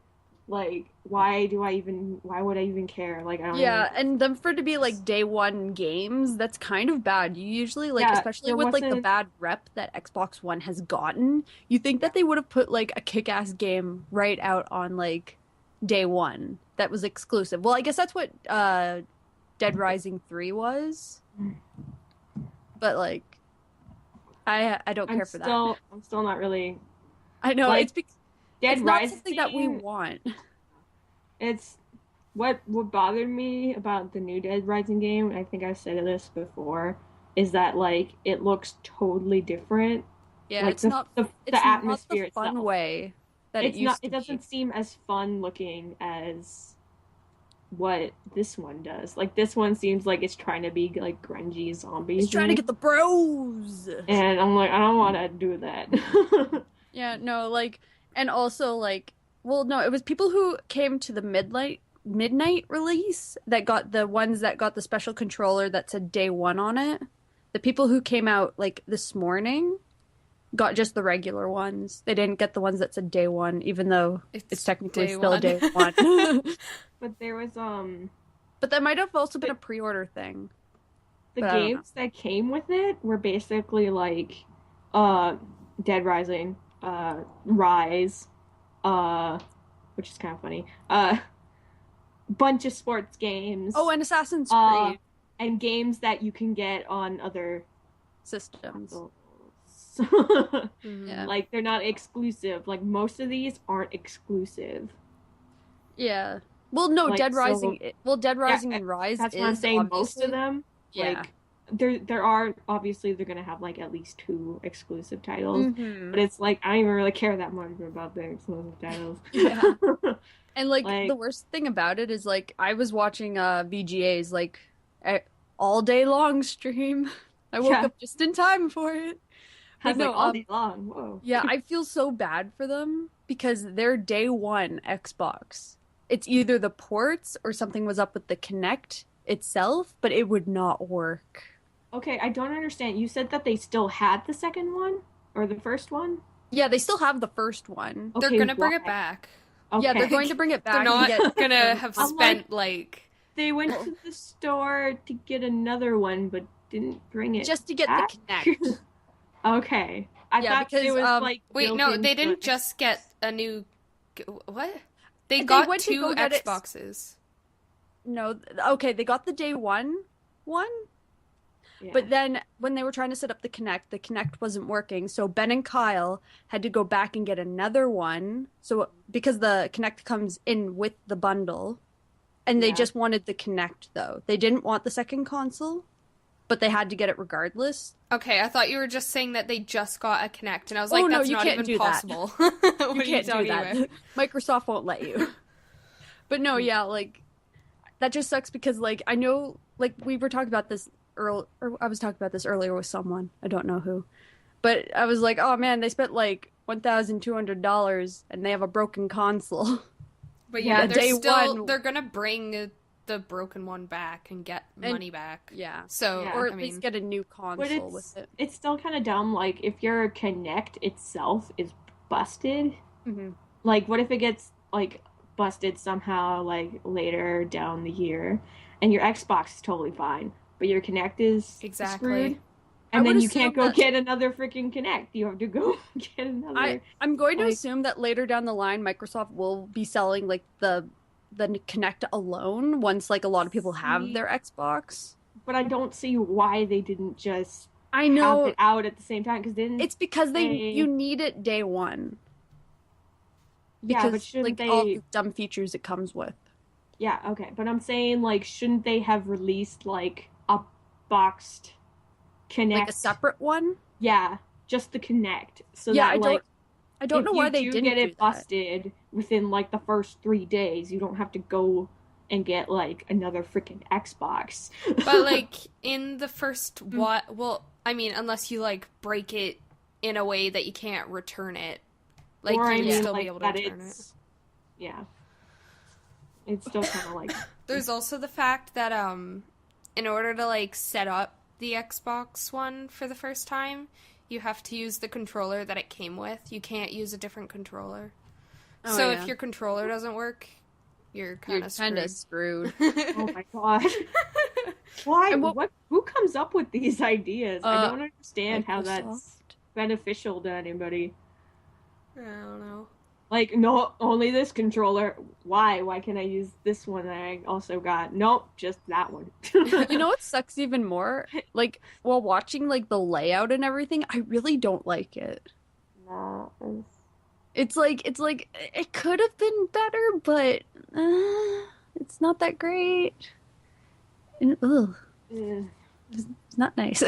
Like, why would I even care? Like, I don't Yeah, even... and them for it to be like day one games, that's kind of bad. You usually like, Yeah, especially there with like the wasn't- bad rep that Xbox One has gotten, you think that they would have put like a kick-ass game right out on like day one that was exclusive. Well, I guess that's what Dead Rising 3 was. But like, I don't care for that. I'm still not really... I know, like, it's because Dead it's not Rising, something that we want. It's what bothered me about the new Dead Rising game. I think I've said this before. Is that like it looks totally different? Yeah, like, it's the not atmosphere not the fun itself. way that It's it used not. to It doesn't be. seem as fun looking as what this one does. Like this one seems like it's trying to be like grungy zombies. It's trying to get the bros. And I'm like, I don't want to do that. Yeah, no, like, and also like, well, no, it was people who came to the midnight release that got the ones that got the special controller that said day one on it. The people who came out like this morning got just the regular ones. They didn't get the ones that said day one, even though it's technically day still one. day one. But there was But that might have also been a pre-order thing. the But I don't games that came with it were basically like Dead Rising, Rise, which is kind of funny. Bunch of sports games. Oh, and Assassin's Creed and games that you can get on other systems. consoles. Mhm. Yeah. Like they're not exclusive. Like most of these aren't exclusive. Yeah. Well, no, Like, Dead so- Rising. Dead Rising and Rise That's is what I'm saying. Most obviously- of them, Yeah. like there are obviously they're gonna have like at least 2 exclusive titles. Mhm. But it's like I don't even really care that much about the exclusive titles. Yeah. And like, Like- the worst thing about it is like I was watching VGA's like all day long stream. I woke Yeah. up just in time for it. I was But like all day long. Whoa. Yeah, I feel so bad for them because they're day one Xbox. It's either the ports or something was up with the Kinect itself, but it would not work. Okay, I don't understand. You said that they still had the second one or the first one. Yeah, they still have the first one. They're Okay, gonna bring why? it back. Okay. Yeah, they're going to bring it back. They're not and get... gonna have I'm spent like They went to the store to get another one, but didn't bring it. just to get back? the Kinect. Okay, I Yeah, thought because, it was like wait, built no, they into didn't it. just get a new what? They They got went to 2 go get it- Xboxes. No, okay, they got the day one, Yeah. but then when they were trying to set up the Kinect wasn't working. So Ben and Kyle had to go back and get another one. So because the Kinect comes in with the bundle, and they Yeah. just wanted the Kinect though. They didn't want the second console, but they had to get it regardless. Okay, I thought you were just saying that they just got a Kinect, and I was Oh, like, no, that's you not can't even do that. possible. What You are can't do talking that. about? Microsoft won't let you. But no, yeah, like that just sucks because like I know like we were talking about this or I was talking about this earlier with someone. I don't know who. But I was like, "Oh man, they spent like $1,200 and they have a broken console." But yeah, Yeah, day they're one- gonna bring the broken one back and get money back. Yeah. So, Yeah. Or at least get a new console with it. It's still kind of dumb. Like, if your Kinect itself is busted, Mm-hmm. like, what if it gets, like, busted somehow, like, later down the year, and your Xbox is totally fine, but your Kinect is screwed? And then you can't go get another freaking Kinect. You have to go get another. I'm going to assume that later down the line, Microsoft will be selling like the Kinect alone once like a lot of people have their Xbox. But I don't see why they didn't just have it out at the same time. It's because you need it day one. Because yeah, but shouldn't all the dumb features it comes with. Yeah, okay, but I'm saying like, shouldn't they have released like a boxed Kinect, like a separate one? Yeah, just the Kinect. So yeah, that, I don't know why they didn't get it do busted within like the first 3 days. You don't have to go and get like another freaking Xbox. But like in the first well, I mean, unless you like break it in a way that you can't return it, like you'd still be able to return it. Yeah, it's still kind of like. There's also the fact that in order to like set up the Xbox One for the first time, you have to use the controller that it came with. You can't use a different controller. So if your controller doesn't work, you're kind of screwed. Oh my god. Why? Who comes up with these ideas? I don't understand how that's beneficial to anybody. I don't know. Like, no, only this controller. Why? Why can't I use this one that I also got? Nope, just that one. You know what sucks even more? Like, while watching, like, the layout and everything, I really don't like it. No. It's like, it could have been better, but it's not that great. And, it's not nice.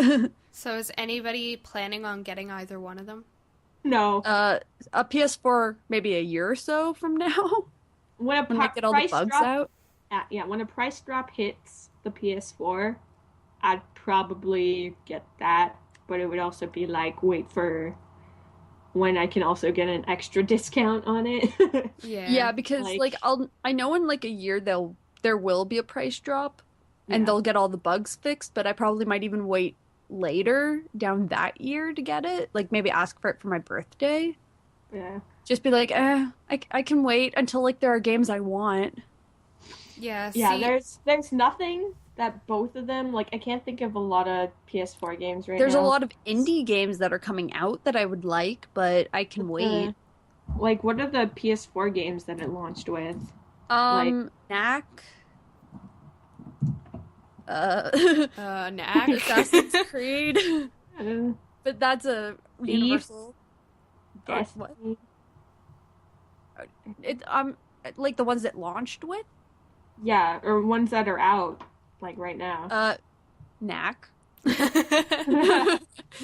So is anybody planning on getting either one of them? No. A PS4 maybe a year or so from now. When they get all the bugs out. Yeah, when a price drop hits the PS4, I'd probably get that. But it would also be like, wait for when I can also get an extra discount on it. Yeah, because I know in like a year there will be a price drop and they'll get all the bugs fixed, but I probably might even wait later down that year to get it, like maybe ask for it for my birthday. Yeah, just be like, I can wait until like there are games I want. Yeah, there's nothing that both of them, like, I can't think of a lot of PS4 games right There's now. A lot of indie games that are coming out that I would like, but I can wait. Like, what are the PS4 games that it launched with? Knack. Knack. Assassin's Creed. But that's a Universal. What? It like the ones that launched with? Yeah, or ones that are out, like right now. Knack. Whoa,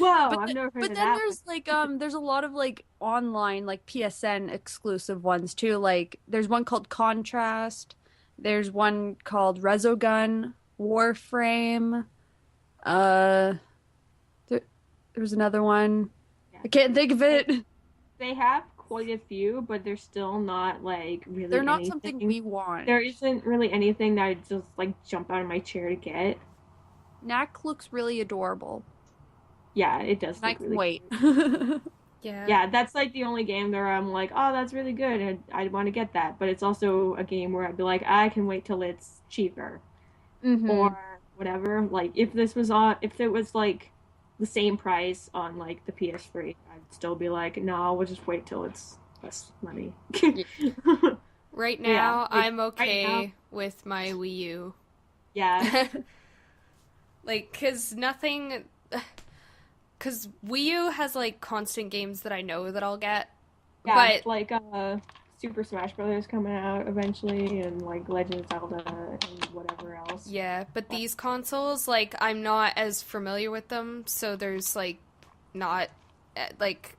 I've never heard of that. But then there's like there's a lot of like online like PSN exclusive ones too. Like there's one called Contrast. There's one called Resogun, Warframe. There's another one. Yeah. I can't think of it. They have quite a few, but they're still not like really. They're not something we want. There isn't really anything that I just like jump out of my chair to get. Knack looks really adorable. Yeah, it does. I can wait. Yeah, that's like the only game where I'm like, oh, that's really good, and I want to get that. But it's also a game where I'd be like, I can wait till it's cheaper, or whatever. Like if it was like the same price on like the PS3, I'd still be like, no, we'll just wait till it's less money. Right now, I'm okay with my Wii U. Yeah. Like, because Wii U has, like, constant games that I know that I'll get. Yeah, but like, Super Smash Brothers coming out eventually, and, like, Legend of Zelda, and whatever else. Yeah, but these consoles, like, I'm not as familiar with them, so there's, like,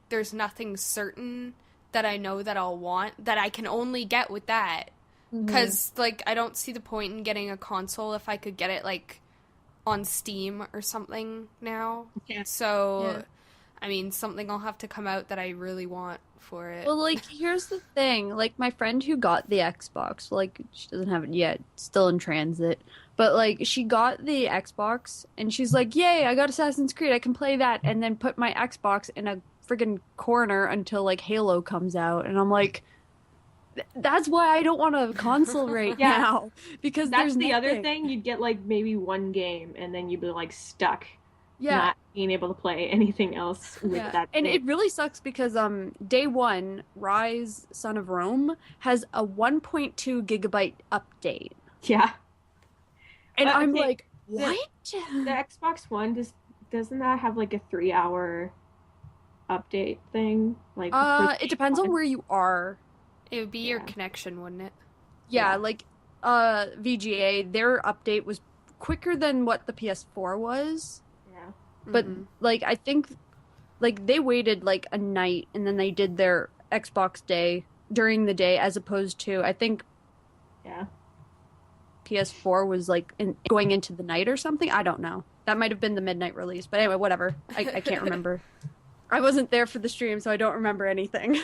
there's nothing certain that I know that I'll want that I can only get with that. Because, like, I don't see the point in getting a console if I could get it, like, on Steam or something now. Yeah. So, I mean, something will have to come out that I really want for it. Well, like, here's the thing. Like, my friend who got the Xbox, like, she doesn't have it yet, still in transit. But, like, she got the Xbox, and she's like, yay, I got Assassin's Creed, I can play that, and then put my Xbox in a friggin' corner until, like, Halo comes out. And I'm like, that's why I don't want a console right now. Because that's there's the nothing. other thing. You'd get, like, maybe one game, and then you'd be, like, stuck. Yeah. Not being able to play anything else with that and thing. it really sucks because day one, Rise Son of Rome has a 1.2 gigabyte update. Yeah. And I'm okay, like, what? The Xbox One doesn't that have like a 3-hour update thing? Like it depends on where you are. It would be your connection, wouldn't it? Yeah, like VGA, their update was quicker than what the PS4 was. But, like, I think, like, they waited, like, a night, and then they did their Xbox Day during the day, as opposed to, I think, PS4 was, like, going into the night or something? I don't know. That might have been the midnight release. But anyway, whatever. I can't remember. I wasn't there for the stream, so I don't remember anything.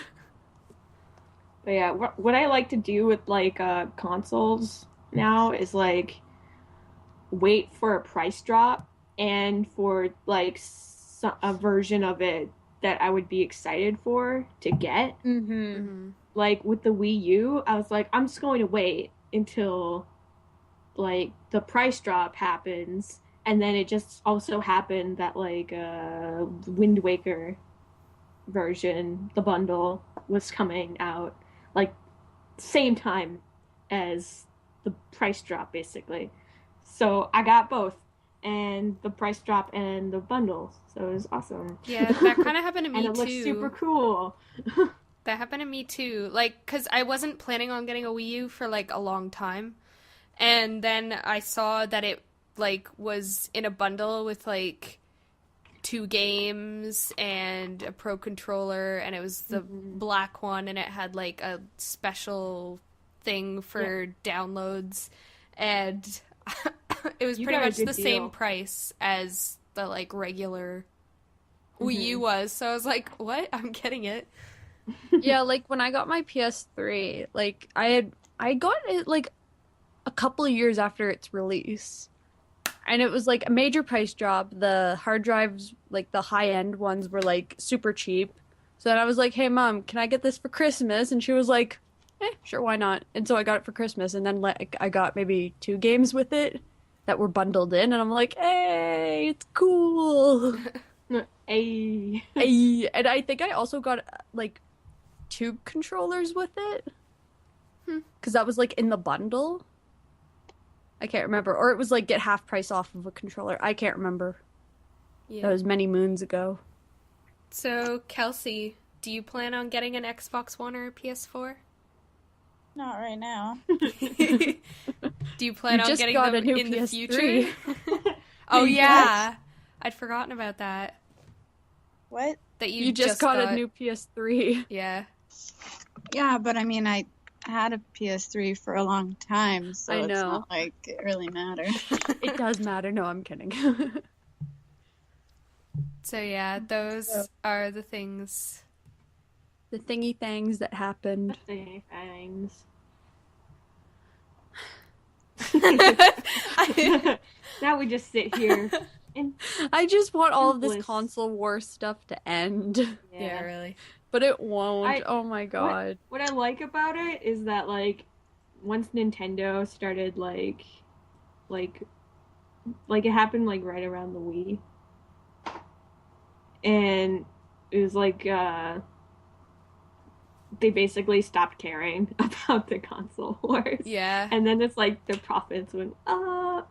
But yeah, what I like to do with, like, consoles now is, like, wait for a price drop. And for, like, a version of it that I would be excited for to get. Like, with the Wii U, I was like, I'm just going to wait until, like, the price drop happens. And then it just also happened that, like, Wind Waker version, the bundle, was coming out, like, same time as the price drop, basically. So I got both. And the price drop and the bundle, so it was awesome. Yeah, that kind of happened to me and it too. Looks super cool. That happened to me too. Like, because I wasn't planning on getting a Wii U for like a long time, and then I saw that it like was in a bundle with like 2 games and a Pro controller, and it was the black one, and it had like a special thing for downloads, and it was pretty much the same price as the, like, regular Wii U was. So I was like, what? I'm getting it. Yeah, like, when I got my PS3, like, I got it, like, a couple of years after its release. And it was, like, a major price drop. The hard drives, like, the high-end ones were, like, super cheap. So then I was like, hey, Mom, can I get this for Christmas? And she was like, sure, why not? And so I got it for Christmas. And then, like, I got maybe 2 games with it that were bundled in, and I'm like, hey, it's cool. Hey. And I think I also got, like, 2 controllers with it. Because that was, like, in the bundle. I can't remember. Or it was, like, get half price off of a controller. I can't remember. Yeah. That was many moons ago. So, Kelsey, do you plan on getting an Xbox One or a PS4? Not right now. Do you plan on getting them in the future? Oh, yeah. I'd forgotten about that. What? That you just got a new PS3. Yeah. Yeah, but I mean, I had a PS3 for a long time, so I know. It's not like it really matters. It does matter. No, I'm kidding. So, yeah, those are the things. The thingy things that happened. The thingy things. Now we just sit here. And I just want all of this console war stuff to end. Yeah, really. But it won't. Oh my god. What I like about it is that, like, once Nintendo started, like it happened, like, right around the Wii. And it was, like, they basically stopped caring about the console wars. Yeah. And then it's like the profits went up.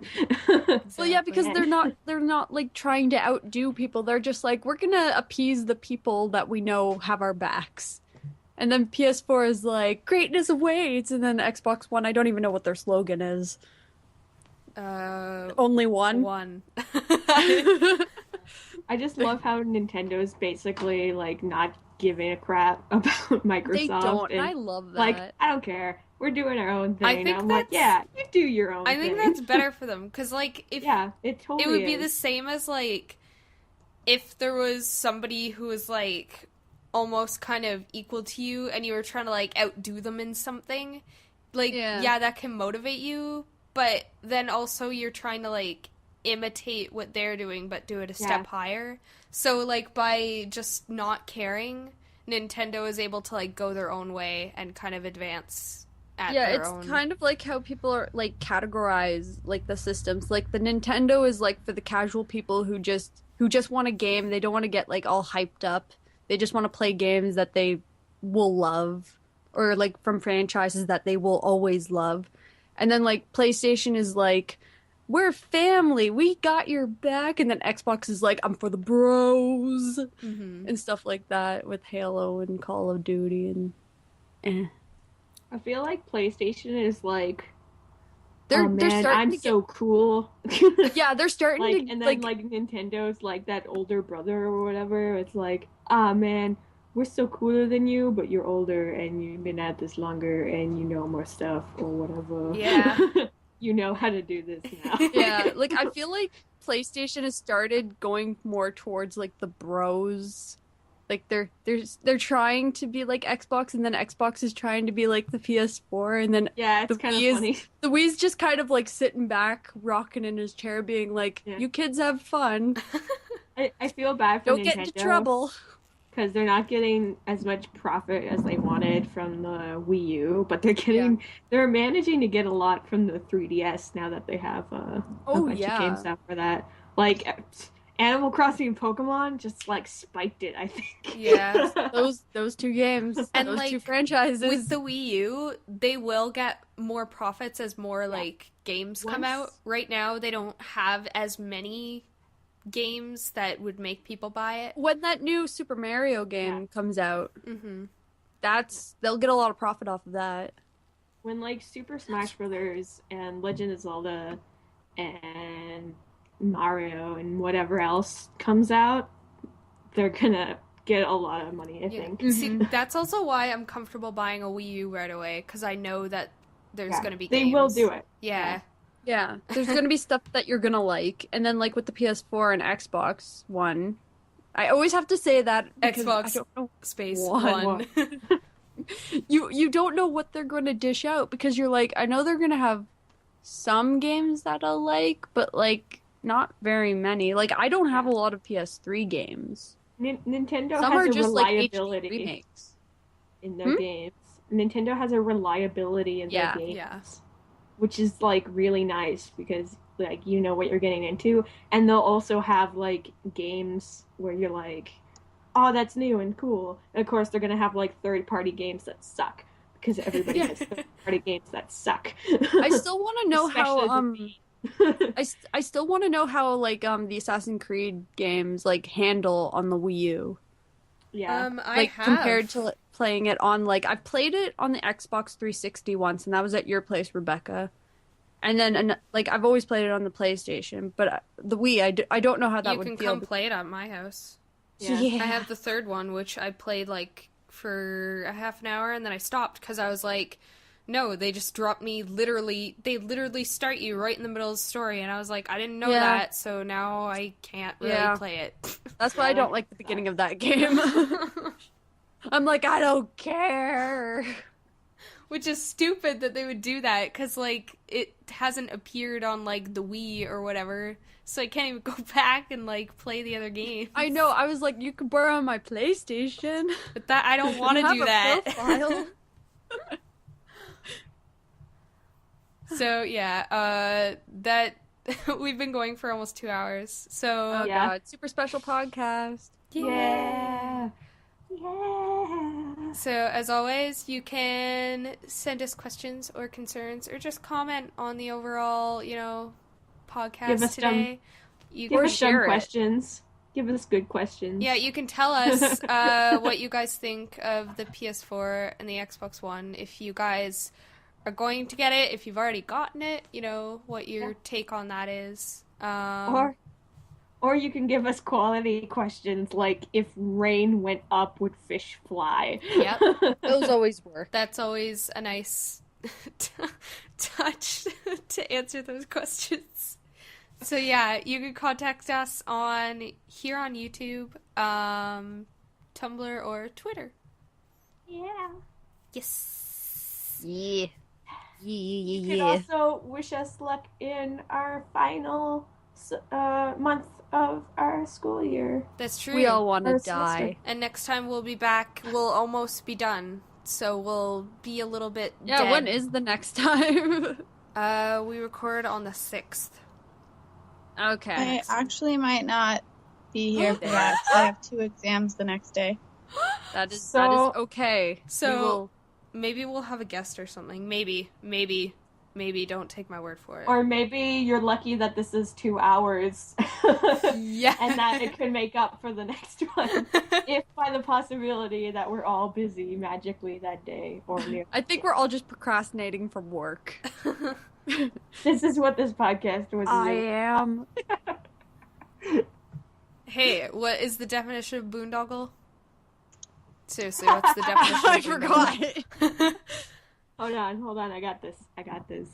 Well, yeah, because they're not like trying to outdo people. They're just like, we're gonna appease the people that we know have our backs. And then PS4 is like, greatness awaits. And then Xbox One, I don't even know what their slogan is. Only one? One. I just love how Nintendo's basically, like, not giving a crap about Microsoft. They don't, and I love that. Like, I don't care. We're doing our own thing. I think I'm like, yeah, you do your own thing. I think that's better for them, because, like, if it totally it would be the same as, like, if there was somebody who was, like, almost kind of equal to you and you were trying to, like, outdo them in something, like, yeah, that can motivate you, but then also you're trying to, like, imitate what they're doing but do it a step higher. So, like, by just not caring, Nintendo is able to, like, go their own way and kind of advance at their own. It's kind of like how people are, like, categorize, like, the systems. Like, the Nintendo is, like, for the casual people who just want a game. They don't want to get, like, all hyped up. They just want to play games that they will love, or, like, from franchises that they will always love. And then, like, PlayStation is like, we're family, we got your back. And then Xbox is like, I'm for the bros, and stuff like that with Halo and Call of Duty and I feel like PlayStation is like, they're starting I'm so cool. Yeah, they're starting like, to... And then, like, Nintendo's like that older brother or whatever. It's like, ah, man, we're so cooler than you, but you're older and you've been at this longer and you know more stuff or whatever. Yeah. You know how to do this now. Yeah, like, I feel like PlayStation has started going more towards, like, the bros. Like, they're trying to be like Xbox, and then Xbox is trying to be like the PS4, and then yeah, it's kind of funny. The Wii's just kind of, like, sitting back, rocking in his chair, being like, you kids have fun. I feel bad for Don't Nintendo. Get into trouble. Because they're not getting as much profit as they wanted from the Wii U, but they're managing to get a lot from the 3DS now that they have a bunch of games out for that. Like, Animal Crossing and Pokemon just, like, spiked it, I think. Yeah. those two games, and those, like, two franchises. With the Wii U, they will get more profits as more, like, games come out. Right now, they don't have as many games that would make people buy it. When that new Super Mario game comes out, they'll get a lot of profit off of that. When, like, Super Smash Brothers and Legend of Zelda and Mario and whatever else comes out, they're gonna get a lot of money, I think. See, that's also why I'm comfortable buying a Wii U right away, because I know that there's gonna be games. They will do it. Yeah, there's gonna be stuff that you're gonna like, and then, like, with the PS4 and Xbox One, I always have to say that Xbox I don't know, space one. you don't know what they're gonna dish out, because you're like, I know they're gonna have some games that I like, but, like, not very many. Like, I don't have a lot of PS3 games. Nintendo some has are a just reliability like HD remakes in their games. Nintendo has a reliability in their games. Which is, like, really nice because, like, you know what you're getting into. And they'll also have, like, games where you're like, oh, that's new and cool. And, of course, they're going to have, like, third-party games that suck because everybody has third-party games that suck. I still want to know how, I still want to know how, like, the Assassin's Creed games, like, handle on the Wii U. Yeah. Like, compared to playing it on, like, I played it on the Xbox 360 once, and that was at your place, Rebecca. And then, like, I've always played it on the PlayStation, but the Wii, I don't know how that would feel. You can come play it at my house. Yeah. I have the third one, which I played, like, for a half an hour, and then I stopped, because I was like, no, they just dropped me they literally start you right in the middle of the story, and I was like, I didn't know that, so now I can't really play it. That's why I don't like the beginning of that game. I'm like, I don't care. Which is stupid that they would do that, because, like, it hasn't appeared on, like, the Wii or whatever, so I can't even go back and, like, play the other games. I know, I was like, you can borrow my PlayStation. But I don't want to do that. Profile. So, yeah, that, we've been going for almost 2 hours, so... Oh, God, super special podcast. Yeah. So, as always, you can send us questions or concerns, or just comment on the overall, podcast today. Give us some questions. Give us good questions. Yeah, you can tell us what you guys think of the PS4 and the Xbox One. If you guys are going to get it, if you've already gotten it, what your take on that is. Or you can give us quality questions like, if rain went up, would fish fly? Yep. Those always work. That's always a nice touch to answer those questions. So yeah, you can contact us here on YouTube, Tumblr, or Twitter. Yeah. Yes. Yeah. You could also wish us luck in our final month of our school year. That's true. We all want to die. And next time we'll be back, we'll almost be done. So we'll be a little bit dead. When is the next time? We record on the 6th. Okay. I actually might not be here for that. I have 2 exams the next day. That is okay. So maybe we'll have a guest or something. Maybe. Don't take my word for it. Or maybe you're lucky that this is 2 hours. Yeah. And that it could make up for the next one. If by the possibility that we're all busy magically that day or near. I think we're all just procrastinating from work. This is what this podcast was. I am. Hey, what is the definition of boondoggle? Seriously, what's the definition of boondoggle? I forgot. Hold on, I got this.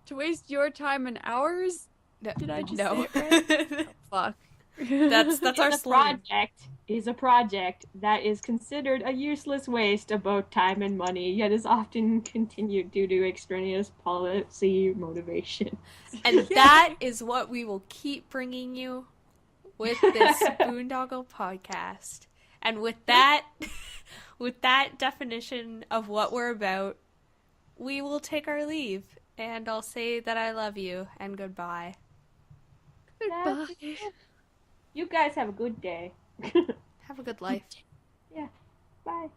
To waste your time and hours? Did I just say it right? Fuck. That's our slogan. Is a project that is considered a useless waste of both time and money, yet is often continued due to extraneous policy motivation. And that is what we will keep bringing you with this Boondoggle podcast. And with that definition of what we're about, we will take our leave. And I'll say that I love you and goodbye. Goodbye. You guys have a good day. Have a good life. Yeah. Bye.